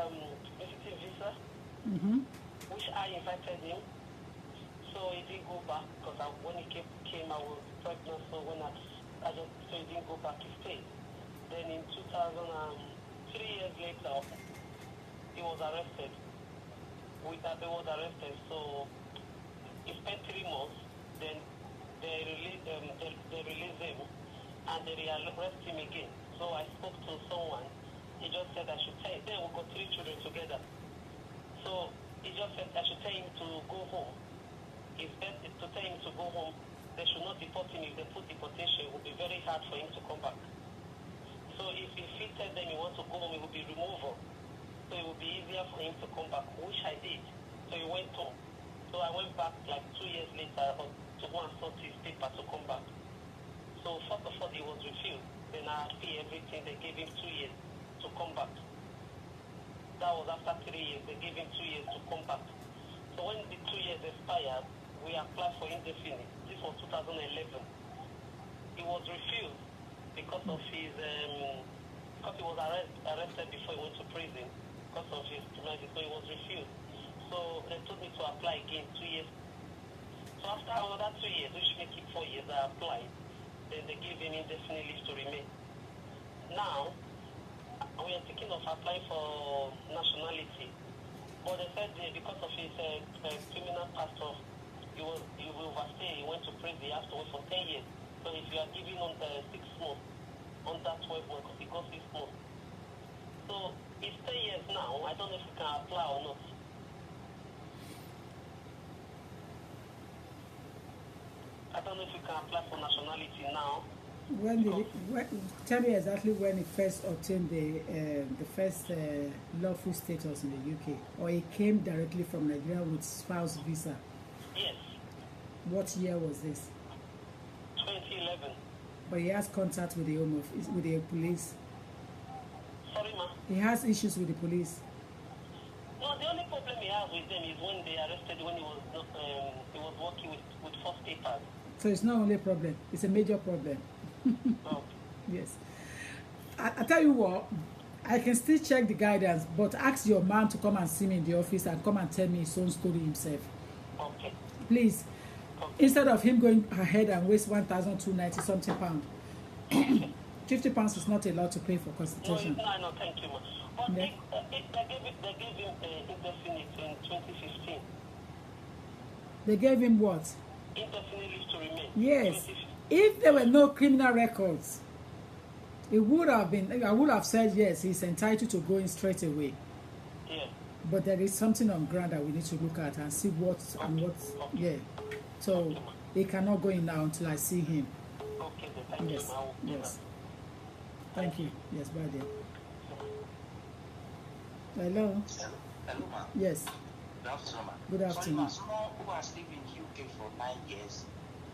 visiting visa, which I invited him. So he didn't go back because when he came, I was pregnant. So he didn't go back. He stayed. Then in 3 years later, he was arrested. So he spent 3 months. Then they released him, and they arrested him again. So I spoke to someone. He just said I should tell him. Then we got 3 children together. So he just said I should tell him to go home. It's best to tell him to go home. They should not deport him. If they put deportation, it will be very hard for him to come back. So if he tells them he wants to go home, it will be removal. So it will be easier for him to come back, which I did. So he went home. So I went back like 2 years later to go and sort his paper to come back. So first of all, he was refused. Then I paid everything. They gave him 2 years to come back. That was after 3 years. They gave him 2 years to come back. So when the 2 years expired, we applied for indefinite. This was 2011. He was refused because of his because he was arrested before he went to prison because of his criminality. So he was refused. So they told me to apply again 2 years. So after another 2 years, which make it 4 years, I applied. Then they gave him indefinite leave to remain. Now we are thinking of applying for nationality. But they said because of his criminal past off, he will overstay. He went to prison. He has to wait for 10 years. So if you are giving on 6 months, under 12 months, he got 6 months. So it's 10 years now. I don't know if you can apply or not. I don't know if you can apply for nationality now. Tell me exactly when he first obtained the first lawful status in the UK, or he came directly from Nigeria with spouse visa? Yes. What year was this? 2011. But he has contact with the Home Office, with the police. Sorry, ma. He has issues with the police. No, the only problem he has with them is when they arrested when he was working with false papers. So it's not only a problem; it's a major problem. Oh. Yes. I tell you what, I can still check the guidance, but ask your man to come and see me in the office and come and tell me his own story himself. Okay. Please. Okay. Instead of him going ahead and waste 1,290 something pound. Okay. £50 is not a lot to pay for consultation. No, thank you, ma. But Yeah. they gave him indefinite in 2015. They gave him what? Indefinite leave to remain. Yes. If there were no criminal records, it would have been, I would have said yes, he's entitled to go in straight away. Yeah. But there is something on ground that we need to look at and see what and what. Yeah. So he cannot go in now until I see him. Okay, then thank you, ma. Yes. Thank you. Yes, bye then. Hello. Hello, ma. Yes. Good afternoon, ma. Good afternoon. Sorry, ma. Someone who has lived in the UK for 9 years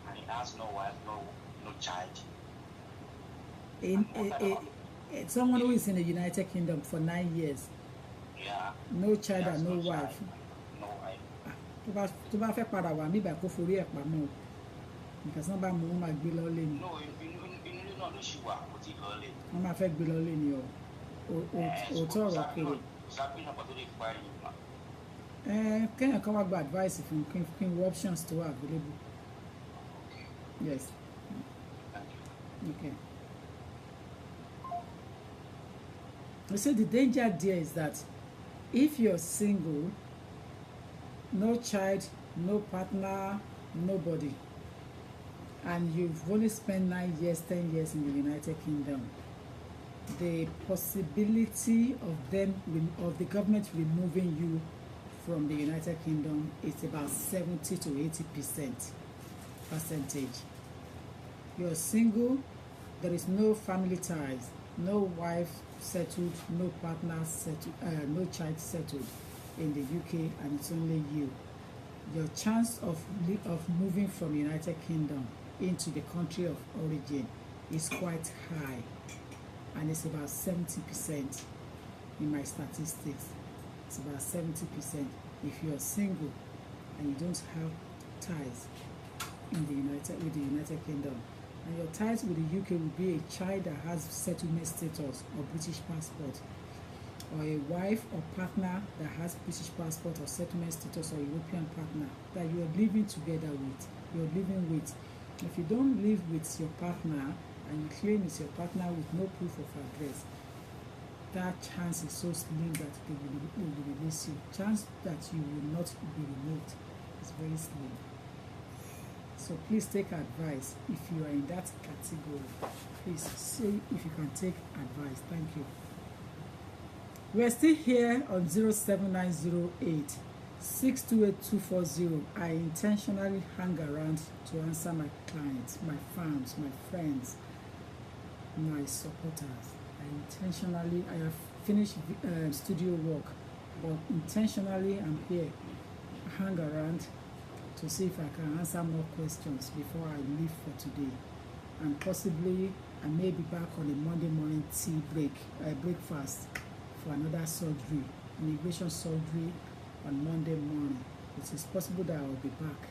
and he has no wife, no child. Someone who is in the United Kingdom for 9 years. Yeah. No child and no wife. No wife. Tó bá fẹ́ padà wá nígbà kó forí ẹ̀ pamọ́. Because number mo máa gbé lọ lé ni. No, inú ilé náà ló ṣì wà, kò tí ì lọ lé. Wọ́n máa fẹ́ gbé lọ lé ni o. Òótọ́ ọ̀rọ̀ kúrò. Ṣàbí náà kò tó lè pa ẹ̀yìn mà. Kéèyàn kan wá gba advice fún kí n wo options tó wà available. Yes. Okay. You see, the danger there is that if you're single, no child, no partner, nobody, and you've only spent 9 years, 10 years in the United Kingdom, the possibility of the government removing you from the United Kingdom is about 70 to 80%. You're single, there is no family ties, no wife settled, no partner settled, no child settled in the UK, and it's only you. Your chance of moving from United Kingdom into the country of origin is quite high, and it's about 70% in my statistics. It's about 70% if you're single and you don't have ties with the United Kingdom. And your ties with the UK will be a child that has settlement status or British passport, or a wife or partner that has British passport or settlement status, or European partner that you are living together with. If you don't live with your partner and you claim it's your partner with no proof of address, that chance is so slim that they will release you. Chance that you will not be removed is very slim. So please take advice. If you are in that category, please say if you can take advice. Thank you. We are still here on 07908 628240. I intentionally hang around to answer my clients, my fans, my friends, my supporters. I have finished studio work, but intentionally I'm here. I hang around to see if I can answer more questions before I leave for today. And possibly I may be back on a Monday morning breakfast for another surgery, immigration surgery on Monday morning. It is possible that I will be back.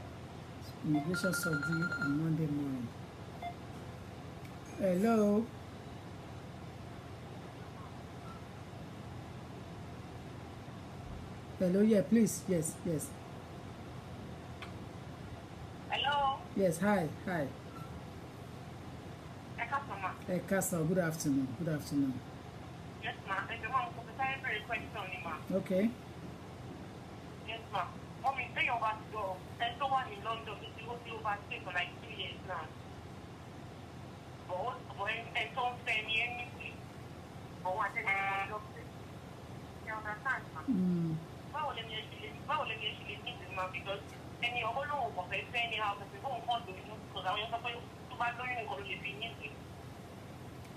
Immigration surgery on Monday morning. Hello? Hello, yeah, please. Yes. Hello? Yes, hi. Castle, good afternoon. Yes, ma'am. And the mom was a very question, ma'am. Okay. Yes, ma'am. Mommy, say you're about to go. And someone in London is going to overstay for like 2 years now. And don't say me anything. But what is the doctor? You understand, ma'am? Báwo lè mi actually meet this man, because ẹni ọmọ lóhùn kò fẹ́ fẹ́ ní house ẹ̀sìn fóun kàn lóyún, because àwọn yẹn sọ pé tó bá lóyún nǹkan ló lè fi ní ìsìn.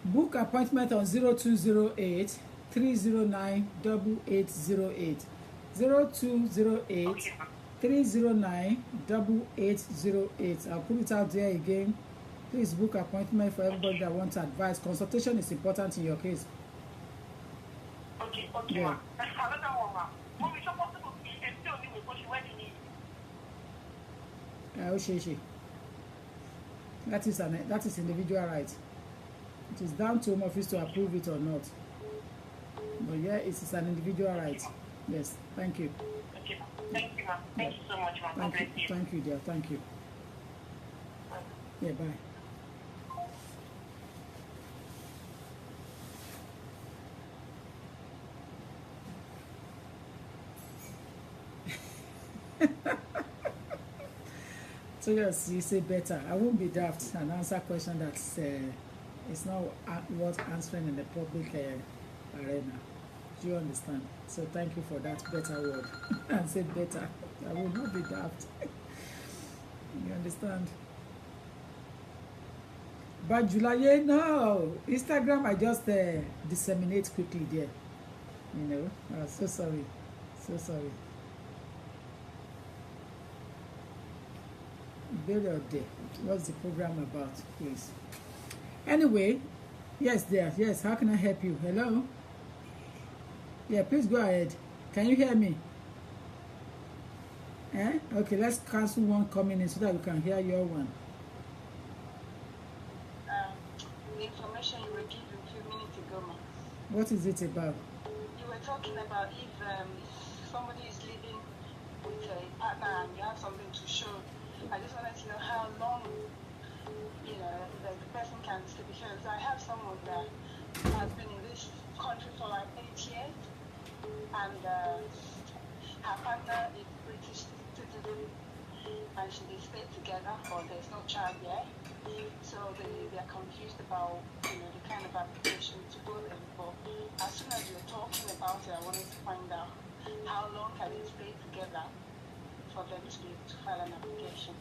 Book appointment on 0208 309 8808. 0208 309 8808. I'll put it out there again. Please book appointment for everybody that wants advice. Consultation is important in your case. Okay, yeah. Another one, ma'am. Mommy, so possible to be still new because she went in it. That is individual right. It is down to Home Office to approve it or not. But yeah, it is an individual right. Yes, thank you. Okay, thank you, ma'am. Thank you so much, ma'am. Thank you, dear. Thank you. Yeah, bye. So yes, you say better. I won't be daft and answer question that's it's not worth answering in the public arena. Do you understand? So thank you for that better word. And say better. I will not be daft. You understand? But July, no. Instagram, I just disseminate quickly there. You know. So sorry. Very odd day. What's the program about, please? Anyway, yes, there. Yes, how can I help you? Hello? Yeah, please go ahead. Can you hear me? Okay, let's cancel one coming in so that we can hear your one. the information you were given a few minutes ago, ma. What is it about? You were talking about if somebody is living with a partner and you have something to show. I just wanted to know how long, the person can stay, because I have someone that has been in this country for like 8 years, and her partner is British citizen, and they stay together, but there's no child yet. So they're confused about the kind of application to go there. But as soon as you're talking about it, I wanted to find out how long can they stay together for them to be able to file an application.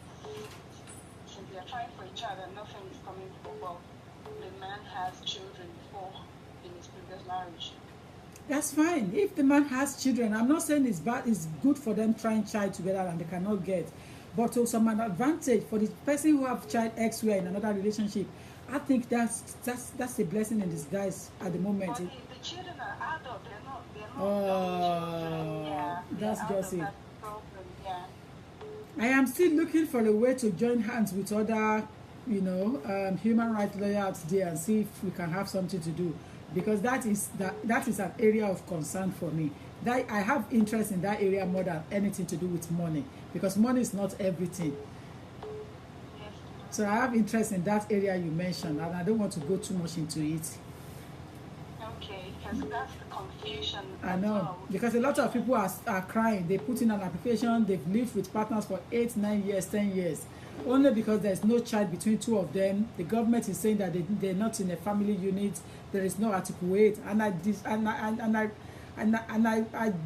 Since they are trying for a child and nothing is coming for, well, the man has children before in his previous marriage. That's fine. If the man has children, I'm not saying it's bad. It's good for them trying child together and they cannot get. But also some advantage for the person who have child elsewhere in another relationship. I think that's a blessing in disguise at the moment. But the children are adult. They're not Oh, yeah, that's just it. That problem. Yeah. I am still looking for a way to join hands with other, human rights lawyers out there and see if we can have something to do, because that is an area of concern for me. That I have interest in that area more than anything to do with money, because money is not everything. So I have interest in that area you mentioned, and I don't want to go too much into it. Okay, because that's the confusion. I know, because a lot of people are crying. They put in an application, they've lived with partners for 8, 9 years, 10 years. Only because there's no child between two of them. The government is saying that they're not in a family unit. There is no Article 8, and I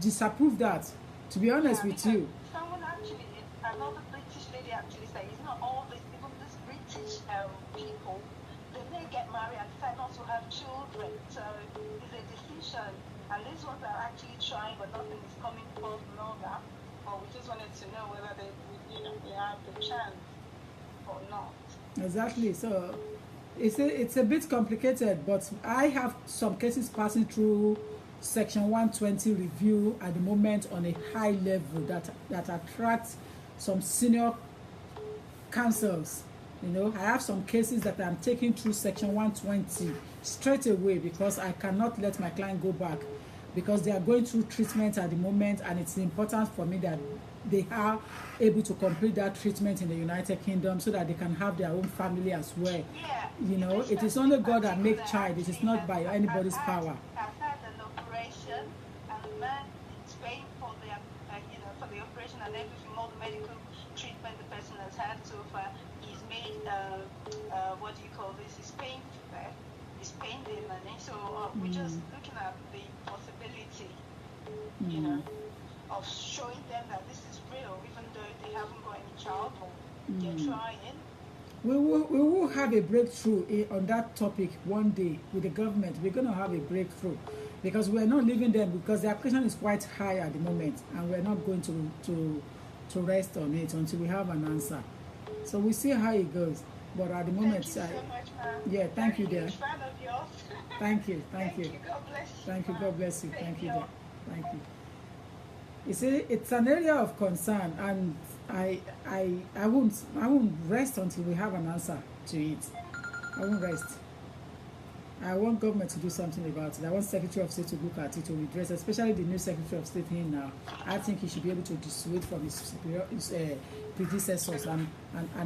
disapprove that, to be honest with you. Someone actually, another British lady actually said, it's not all this, even these British people, they may get married and decide not to have children. So it's a decision. And these ones are actually trying, but nothing is coming forth and all that. But we just wanted to know whether they have the chance or not. Exactly. So it's a bit complicated, but I have some cases passing through Section 120 review at the moment on a high level that attracts some senior counsels. I have some cases that I'm taking through Section 120 straight away, because I cannot let my client go back, because they are going through treatment at the moment, and it's important for me that they are able to complete that treatment in the United Kingdom so that they can have their own family as well. Yeah, it is only God that makes child. It is not by anybody's power. I've had an operation, and the man is paying for for the operation and everything, all the medical treatment the person has had so far. He's made what do you call this? He's paying for that. He's paying the money. So we're just looking at the possibility, of showing them that this is real, even though they haven't got any child or they're trying. We will have a breakthrough on that topic one day with the government. We're going to have a breakthrough, because we're not leaving them, because the application is quite high at the moment, and we're not going to rest on it until we have an answer. So we see how it goes. But at the moment, thank you so much, ma'am. Yeah, thank you, dear. Fan of yours. Thank you. Thank you. God bless you. Thank you. God bless you. Thank Thank you, you. dear. Thank you. You see, it's an area of concern, and I won't rest until we have an answer to it. I won't rest. I want government to do something about it. I want Secretary of State to look at it, to redress, especially the new Secretary of State here now. I think he should be able to dissuade from his predecessors and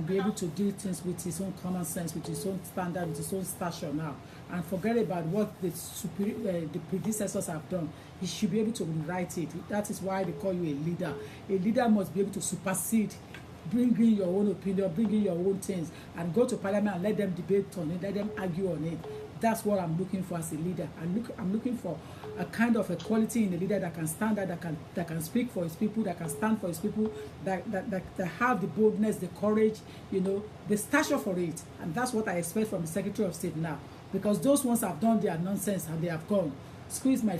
be able to do things with his own common sense, with his own standard, with his own stature now, and forget about what the predecessors have done. He should be able to rewrite it. That is why they call you a leader. A leader must be able to supersede, bring in your own opinion, bring in your own things, and go to Parliament and let them debate on it, let them argue on it. That's what I'm looking for as a leader. I'm looking for a kind of a quality in a leader that can stand up, that can speak for his people, that can stand for his people, that have the boldness, the courage, the stature for it. And that's what I expect from the Secretary of State now, because those ones have done their nonsense and they have gone. Excuse my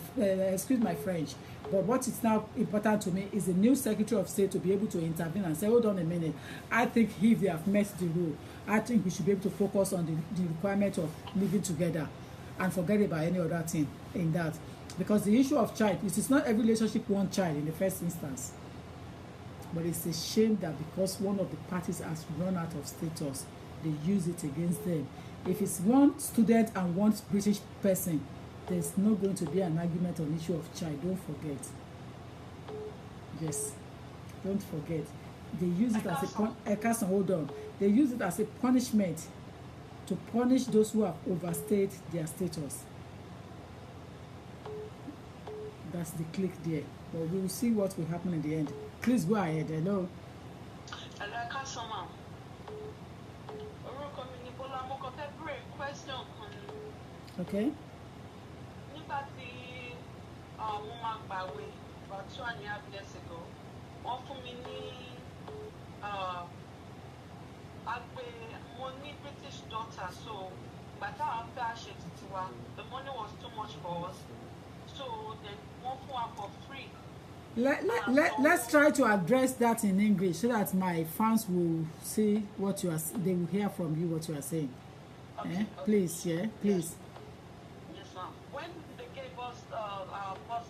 French. But what is now important to me is the new Secretary of State to be able to intervene and say, hold on a minute. I think if they have met the rule, I think we should be able to focus on the requirement of living together and forget about any other thing in that. Because the issue of child, it is not every relationship one child in the first instance. But it's a shame that because one of the parties has run out of status, they use it against them. If it's one student and one British person, there's not going to be an argument on issue of child. Don't forget. Yes, don't forget. They use it as a hold on. They use it as a punishment to punish those who have overstayed their status. That's the click there. But we will see what will happen in the end. Please go ahead. Hello. Hello, customer. Question. Okay. Nígbà tí mo máa gbàwé about 2.5 years ago, wọ́n fún mi ní mo ní British daughter, so bàtà after àṣẹ títí wa, the money was too much for us, so then wọ́n fún wa for free. Let's try to address that in English so that my fans will see what you are. They will hear from you what you are saying. Okay, okay. Please, yeah, please. Yes, ma'am. When they gave us our first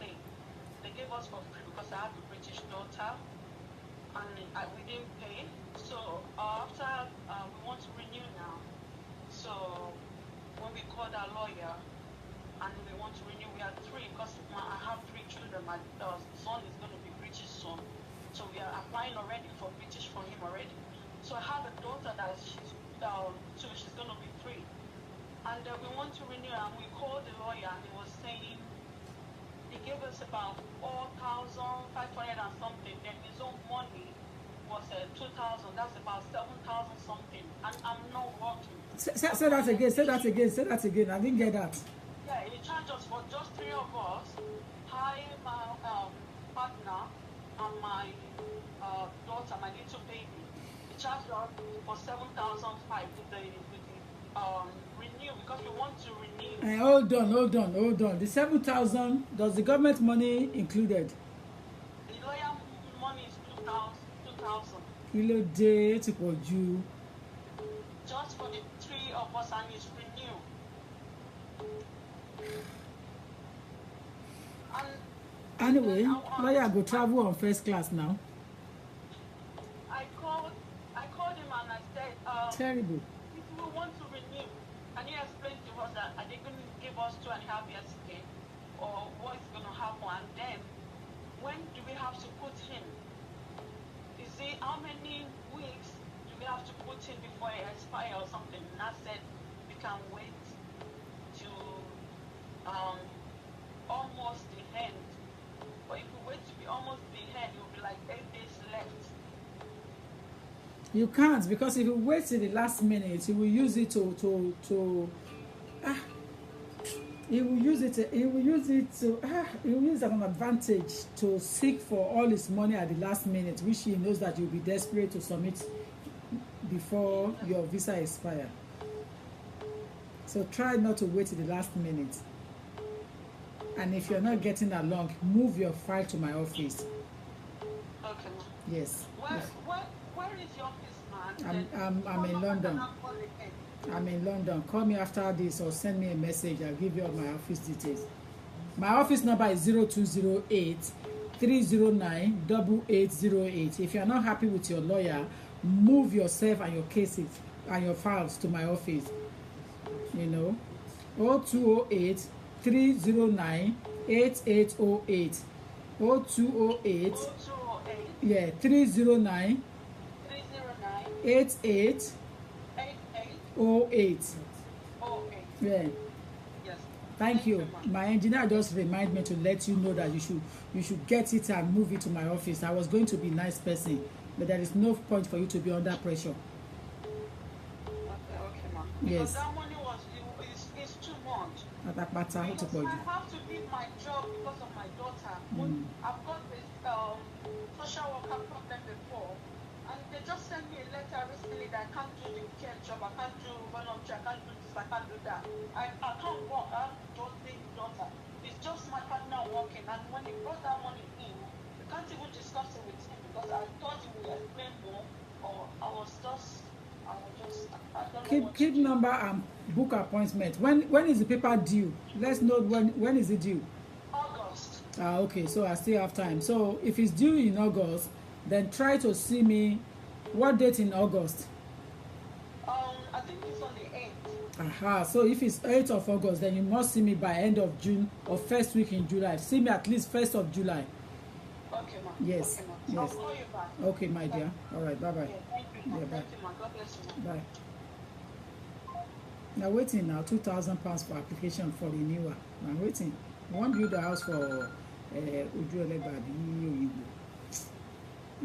thing, they gave us for free because I have a British daughter, and we didn't pay. So after we want to renew now, so when we called our lawyer and we want to renew, we had 3 because I have 3 children. My son is going to be British soon, so we are applying already for British for him already. So I have a daughter that she's going to be free. And we want to renew, and we called the lawyer, and he was saying he gave us about 4,500 and something. Then his own money was 2,000. That's about 7,000 something. And I'm not working. Say that again. Say that again. Say that again. I didn't get that. Yeah, he charged us for just 3 of us. I, my partner, and my daughter, my little baby. Charged us for 7,500 with the renew because we want to renew. Hold on. The 7,000, does the government money included? The lawyer money is 2,000. Kilo day to you. Just for the 3 of us, and it's renew. And anyway, lawyer go travel on first class now. I called him and I said, terrible. If we want to renew, and he explained to us that are they going to give us 2.5 years again, or what is going to happen, and then when do we have to put in? Is it how many weeks do we have to put in before it expires or something? And I said we can wait to almost the end. But if we wait to be almost the end, it will be like 8 days left. You can't, because if you wait till the last minute, he will use it he will use an advantage to seek for all his money at the last minute, which he knows that you'll be desperate to submit before your visa expires. So try not to wait till the last minute. And if you're not getting along, move your file to my office. Okay. Yes. Where is your office, man? I'm in London. I'm in London. Call me after this or send me a message. I'll give you all my office details. My office number is 0208 309 8808. If you're not happy with your lawyer, move yourself and your cases and your files to my office. 0208 309 8808. 0208 yeah 309 8808. Yeah. Yes. Thank you. My engineer just reminded me to let you know that you should get it and move it to my office. I was going to be a nice person, but there is no point for you to be under pressure. Okay, ma'am. Yes. Because that money is too much. I have to leave my job because of my daughter. I've got this social worker problem before, and they just sent me a letter recently that I can't do the care job, I can't do voluntary, I can't do this, I can't do that. I can't work, I have just the daughter. It's just my partner working, and when he brought that money in, we can't even discuss it with him because I thought he would explain more, or I don't know. Keep number and book appointment. When is the paper due? Let's know when is it due? August. Okay, so I still have time. So if it's due in August, then try to see me. What date in August? Aha, so if it's 8th of August, then you must see me by end of June or first week in July. See me at least 1st of July. Okay, ma. Yes. Okay, ma. Yes. I'll call you back. Okay, my dear. All right, bye-bye. Yeah, thank you, ma. Yeah, bye. Thank you, ma. God bless you, ma. Bye. Now waiting now, £2,000 for application for renewal. Now waiting. I want to build a house for Uju.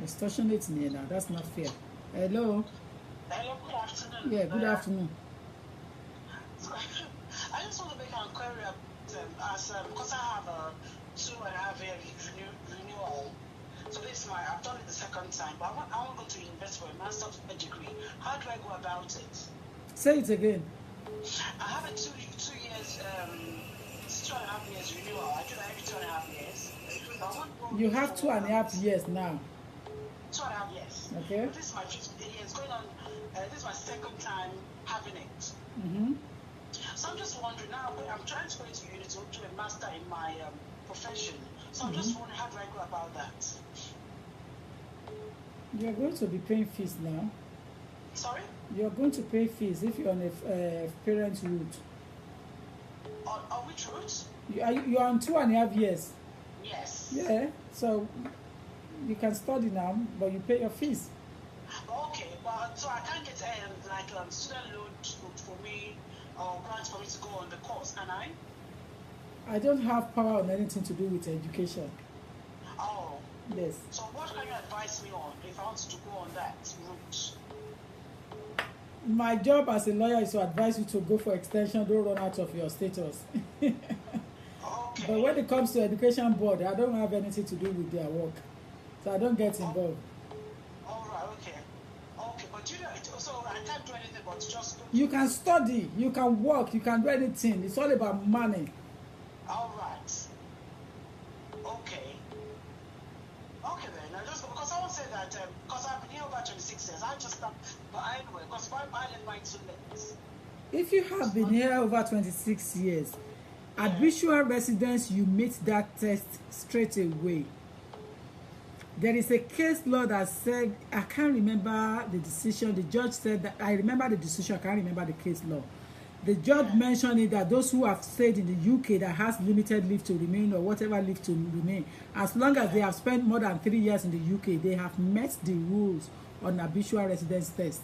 Extortionate me now. That's not fair. Hello. Hello, good afternoon. Yeah, good afternoon. I just want to make an inquiry about because I have a 2.5 year renewal. So this is I've done it the second time, but I want to go to university for a master's degree. How do I go about it? Say it again. I have a 2 years, 2.5 years renewal. I do that every 2.5 years. You have 2.5 years now. 2.5 years. Okay. But this is my 5th year. It's going on. This is my second time having it. Mm-hmm. So I'm just wondering now. I'm trying to go into uni to do a master in my profession. So I'm just wondering, how do I go about that? You're going to be paying fees now. Sorry? You're going to pay fees if you're on a parent route. On which route? You're on 2.5 years. Yes. Yeah. So you can study now, but you pay your fees. Okay, but so I can't get student loan for me or grants for me to go on the course, can I? I don't have power on anything to do with education. Oh. Yes. So what can you advise me on if I want to go on that route? My job as a lawyer is to advise you to go for extension. Don't run out of your status. Okay. But when it comes to education board, I don't have anything to do with their work, so I don't get involved. All right. Okay. Okay, but you know, so I can't do anything but just. You can study, you can work, you can do anything. It's all about money. All right. Okay. Okay then. I just because I won't say that because I've been here over 26 years. I just but anyway, because I left mine too late. If you have been here over 26 years, habitual residents, you meet that test straight away. There is a case law that said, I can't remember the decision. The judge said that, I remember the decision, I can't remember the case law. The judge mentioned it that those who have stayed in the UK that has limited leave to remain or whatever leave to remain, as long as they have spent more than 3 years in the UK, they have met the rules on habitual residence test.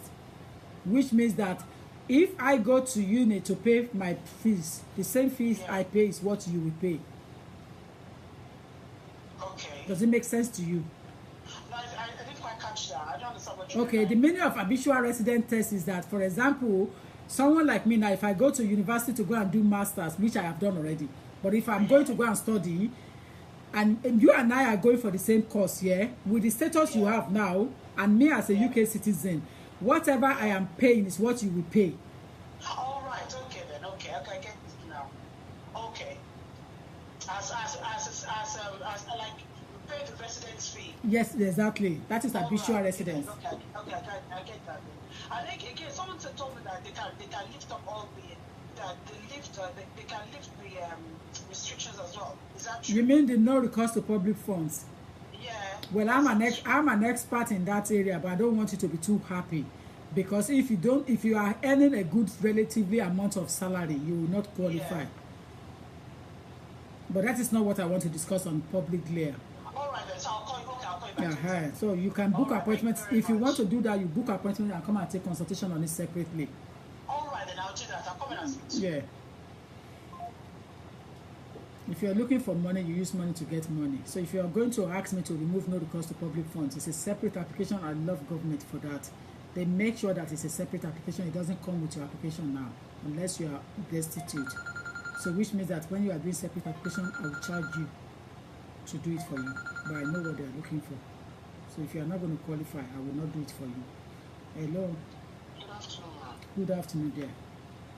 Which means that if I go to uni to pay my fees, the same fees I pay is what you will pay. Okay. Does it make sense to you? No, I didn't quite catch that. I don't understand what you mean. Okay, the meaning of habitual resident test is that, for example, someone like me now, if I go to university to go and do masters, which I have done already, but if I'm going to go and study, and you and I are going for the same course here, with the status you have now, and me as a UK citizen, whatever I am paying is what you will pay. All right. Okay then. Okay. Okay. I get it now. Okay. As like you pay the residence fee. Yes, exactly. That is habitual residence. Okay. Okay. I get that. I think again, someone told me that they can lift up all they can lift the restrictions as well. Is that true? You mean the no recourse to public funds? Yeah. Well, I'm an expert in that area, but I don't want you to be too happy, because if you are earning a good relatively amount of salary, you will not qualify. Yeah. But that is not what I want to discuss on public layer. All right then. So I'll call you. Okay, I'll call you back. So you can book appointments. If you want to do that, you book appointment and come and take consultation on it separately. All right then. I'll do that. I'll come in and speak to you. Yeah. If you are looking for money, you use money to get money. So if you are going to ask me to remove no recourse to public funds, it's a separate application. I love government for that. They make sure that it's a separate application. It doesn't come with your application now, unless you are destitute. So which means that when you are doing separate application, I will charge you to do it for you. But I know what they are looking for. So if you are not going to qualify, I will not do it for you. Hello. Good afternoon, ma'am. Good afternoon, dear.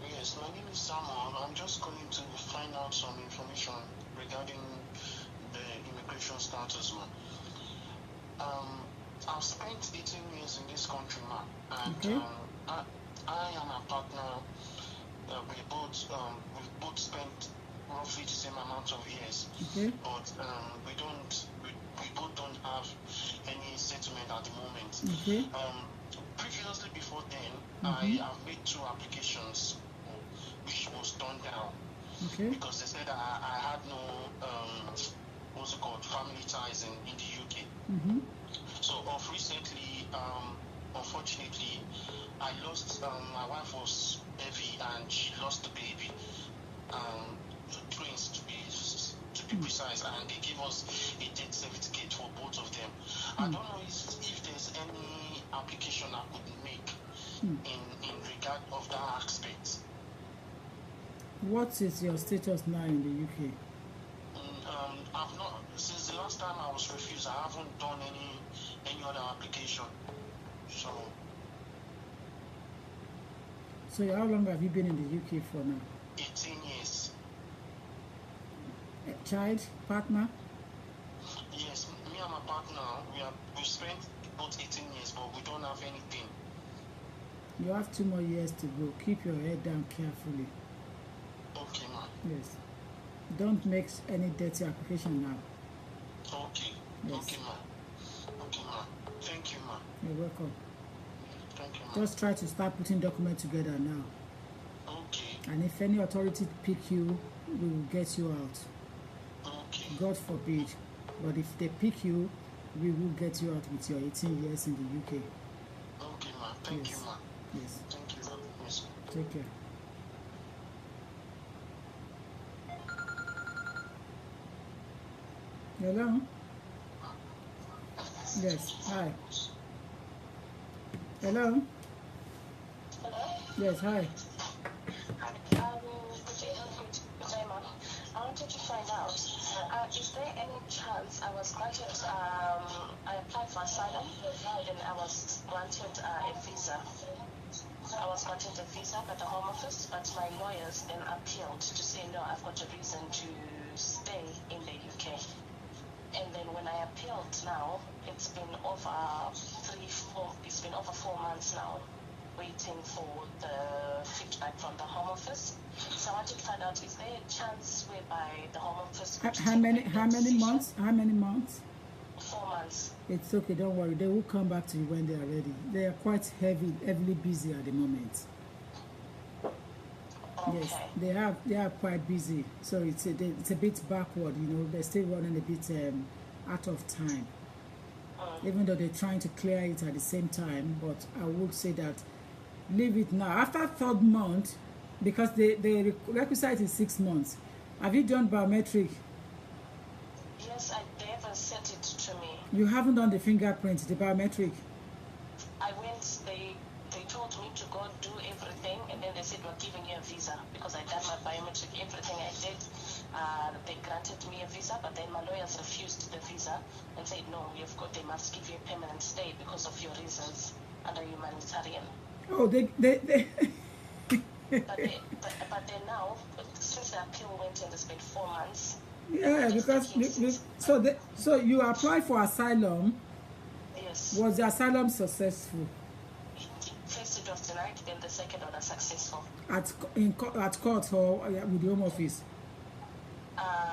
Yes, my name is Samuel. I'm just calling to find out some information regarding the immigration status, ma'am. I've spent 18 years in this country, ma'am, and I and my partner, we've both spent roughly the same amount of years, but we both don't have any settlement at the moment. Previously, before then, I have made 2 applications was turned down. Okay. Because they said I had no, what's it called, family ties in the UK. Mm-hmm. So of recently, unfortunately, I lost, my wife was heavy and she lost the baby, twins to be precise, and they gave us a death certificate for both of them. I don't know if there's any application I could make in regard of that aspect. What is your status now in the UK? I've not, since the last time I was refused, I haven't done any other application. So how long have you been in the UK for now? 18 years. A child, partner? Yes, me and my partner, we spent both 18 years, but we don't have anything. You have 2 more years to go. Keep your head down carefully. Okay, ma. Yes. Don't make any dirty application now. Okay. Yes. Okay, ma. Okay, ma. Thank you, ma. You're welcome. Thank you, ma. Just try to start putting documents together now. Okay. And if any authority pick you, we will get you out. Okay. God forbid. But if they pick you, we will get you out with your 18 years in the UK. Okay, ma. Thank you, ma. Yes. Thank you. Yes. Take care. Hello? Yes. Hi. Hello? Yes, hi. I wanted to find out, is there any chance I was granted, I applied for asylum, then I was granted a visa. I was granted a visa by the Home Office, but my lawyers then appealed to say, no, I've got a reason to stay in the UK. And then when I appealed now, it's been over 4 months now, waiting for the feedback from the Home Office. So I wanted to find out, is there a chance whereby the Home Office could How many months? How many months? 4 months. It's okay, don't worry. They will come back to you when they are ready. They are quite heavily busy at the moment. Okay. Yes, they are quite busy. So it's a bit backward, you know. They're still running a bit out of time. Even though they're trying to clear it at the same time, but I would say that leave it now. After 3rd month, because the requisite is 6 months. Have you done biometric? Yes, they haven't sent it to me. You haven't done the fingerprint, the biometric? I went, they told me to go do everything, and then they said, we're giving you a visa, because I done my biometric, everything I did. They granted me a visa, but then my lawyers refused the visa and said, no, they must give you a permanent stay because of your reasons under humanitarian. Oh, they but then now, since the appeal went and it's been 4 months. Yeah, because so you applied for asylum. Yes. Was the asylum successful? First it was denied, then the second one was successful. At court or with the Home Office?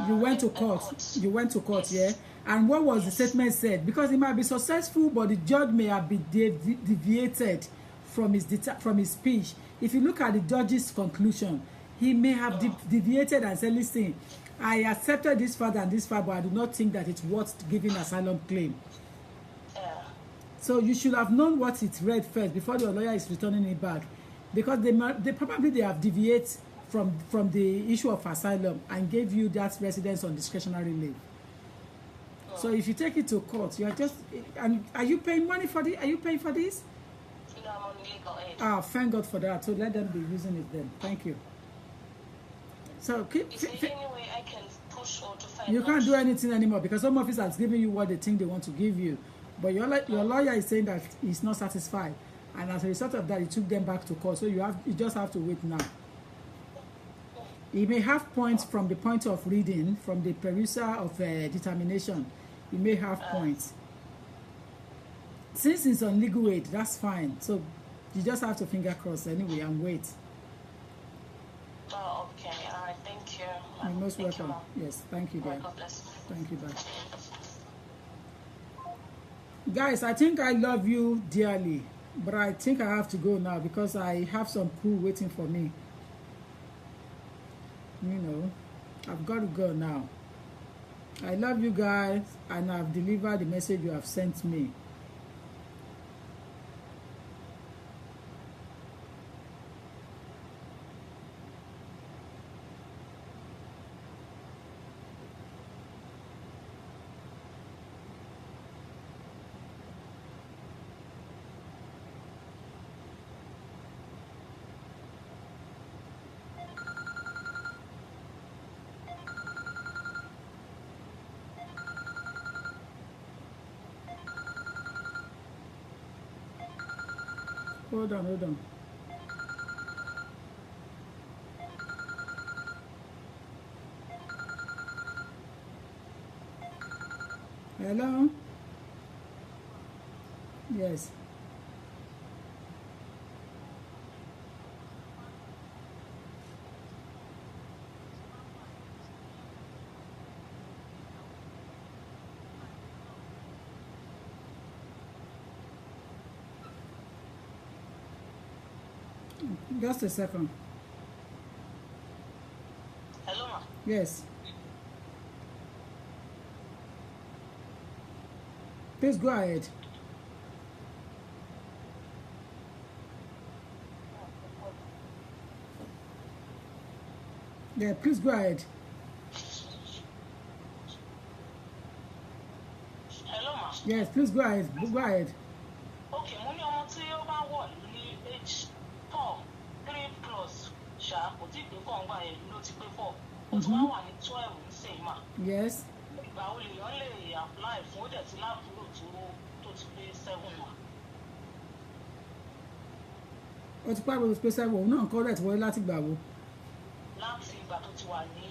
You went to court. You went to court, yes. Yeah. And what was the statement said? Because it might be successful, but the judge may have been deviated from his speech. If you look at the judge's conclusion, he may have deviated and said, listen, I accepted this far and this far, but I do not think that it's worth giving asylum claim. So you should have known what it read first before your lawyer is returning it back, because they probably have deviated from the issue of asylum and gave you that residence on discretionary leave. So if you take it to court, you are just, and are you paying money for this? Are you paying for this? No, I'm on legal aid. Ah, thank God for that. So let them be using it then. Thank you. So is there any way I can push or to find you can't out? do anything anymore because some office has given you what they think they want to give you, but your lawyer is saying that he's not satisfied, and as a result of that, he took them back to court. So you just have to wait now. He may have points from the point of reading, from the perusal of determination. He may have points. Since it's on legal aid, that's fine. So you just have to finger cross anyway and wait. Oh, okay. All right. Thank you. You're most Thank welcome. You, yes, thank you, dear. God bless. Thank you, bye. Guys, I think I love you dearly, but I think I have to go now because I have some crew waiting for me. you know, I've got to go now. I love you guys, and I've delivered the message you have sent me. Hold on. Hello? Yes. Just a second. Hello, ma. Yes. Please go ahead. Yeah, please go ahead. Hello, ma. Yes, please go ahead. Go ahead. Okay, mo ní ọmọ tí ó bá wọ̀ ní age 4, 3 plus ṣá kò tí ì pé 4 ńgbà yẹn ló ti pé 4. Ó ti wá wà ní 12 nísìnyí mà. Yes. Ìgbà wo lèèyàn lè apply fún ó dẹ̀ ti láàbúrò tó ti pé 7 mà. Ó ti pàbó pé 7 òun náà kọ́ rẹ̀ tí wọlé láti gbà wo. Láti ìgbà tó ti wà ní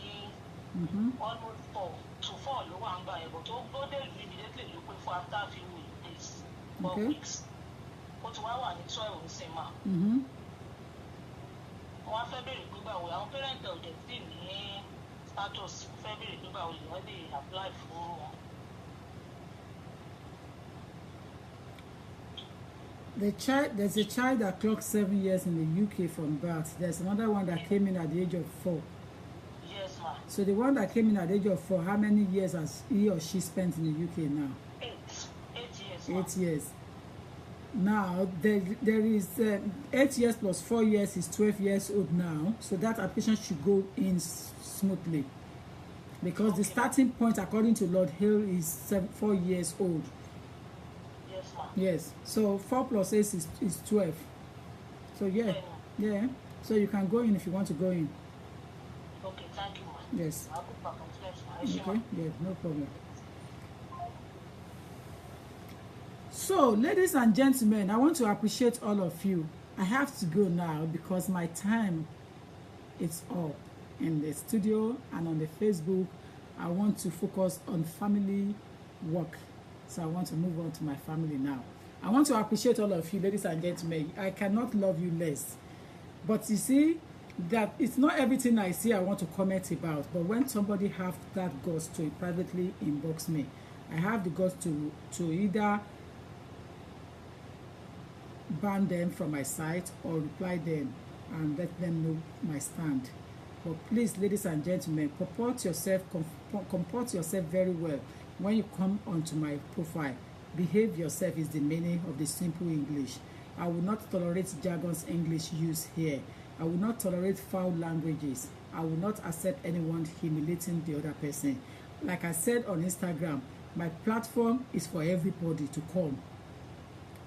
almost 4 to 4 ló wà ń gbà yẹn, but tó gbódè ìlú immediately ló pé 4 after a few days, 4 weeks. Ó ti wá wà ní 12 nísìnyí mà. Wọ́n á fẹ́ béèrè pé báwo àwọn parent ọ̀dẹ̀ sì ní status fẹ́ béèrè pé báwo lèèyàn lè apply fún wọn. There's a child that clocked 7 years in the UK from birth. There's another one that came in at the age of 4. Yes, ma. So the one that came in at the age of 4, how many years has he or she spent in the UK now? 8 years. 8 years. Now there is 8 years plus 4 years is 12 years old now. So that application should go in smoothly, because the starting point according to Lord Hill is 4 years old. Yes, ma. Yes. So 4 plus 8 is 12. So yeah. So you can go in if you want to go in. Okay, thank you, ma. Yes. I'll put back on next, ma. Okay. Yeah, no problem. So, ladies and gentlemen, I want to appreciate all of you. I have to go now because my time is up in the studio and on the Facebook. I want to focus on family work. So I want to move on to my family now. I want to appreciate all of you, ladies and gentlemen. I cannot love you less. But you see, that it's not everything I see I want to comment about. But when somebody have that guts to privately inbox me, I have the guts to either ban them from my site or reply them and let them know my stand. But please, ladies and gentlemen, comport yourself very well when you come onto my profile. Behave yourself is the meaning of the simple English. I will not tolerate jargon's English use here. I will not tolerate foul languages. I will not accept anyone humiliating the other person. Like I said on Instagram, my platform is for everybody to come.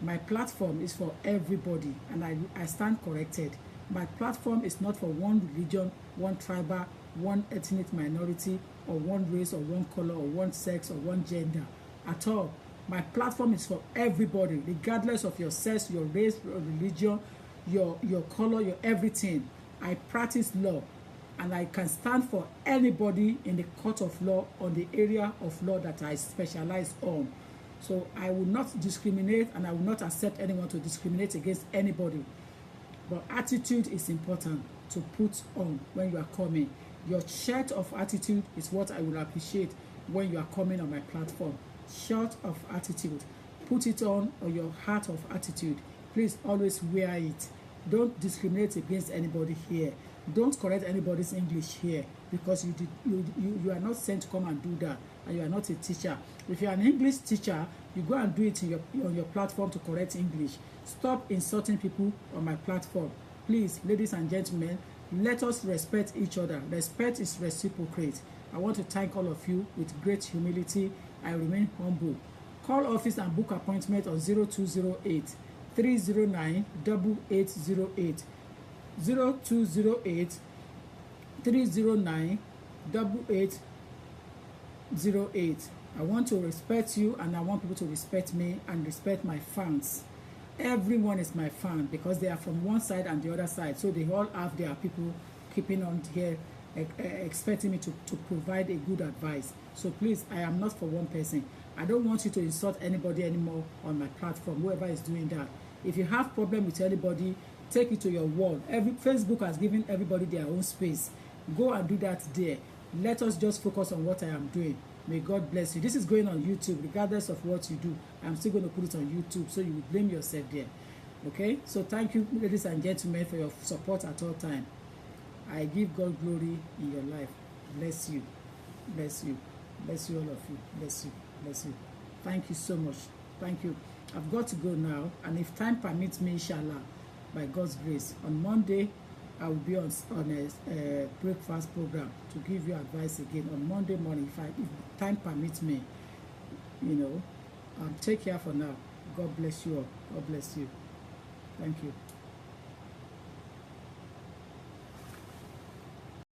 My platform is for everybody, and I stand corrected. My platform is not for one religion, one tribal, one ethnic minority, or one race, or one color, or one sex, or one gender at all. My platform is for everybody, regardless of your sex, your race, your religion, your color, your everything. I practice law, and I can stand for anybody in the court of law on the area of law that I specialize on. So I will not discriminate, and I will not accept anyone to discriminate against anybody. But attitude is important to put on when you are coming. Your shirt of attitude is what I will appreciate when you are coming on my platform. Shirt of attitude. Put it on, or your heart of attitude. Please always wear it. Don't discriminate against anybody here. Don't correct anybody's English here, because you are not sent to come and do that, and you are not a teacher. If you are an English teacher, you go and do it on your platform to correct English. Stop insulting people on my platform. Please, ladies and gentlemen, let us respect each other. Respect is reciprocate. I want to thank all of you with great humility. I remain humble. Call office and book appointment on 0208 309 8808. 0208 309 8808. I want to respect you, and I want people to respect me and respect my fans. Everyone is my fan, because they are from one side and the other side, so they all have their people keeping on here, expecting me to provide a good advice. So please, I am not for one person. I don't want you to insult anybody anymore on my platform, whoever is doing that. If you have problem with anybody, take it to your wall. Facebook has given everybody their own space. Go and do that there. Let us just focus on what I am doing. May God bless you. This is going on YouTube. Regardless of what you do, I'm still going to put it on YouTube, so you will blame yourself there. Okay? So thank you, ladies and gentlemen, for your support at all time. I give God glory in your life. Bless you. Bless you. Bless you, all of you. Bless you. Bless you. Thank you so much. Thank you. I've got to go now, and if time permits me, inshallah, by God's grace, on Monday I will be on a breakfast program to give you advice again on Monday morning, if time permits me. Take care for now. God bless you all. God bless you. Thank you.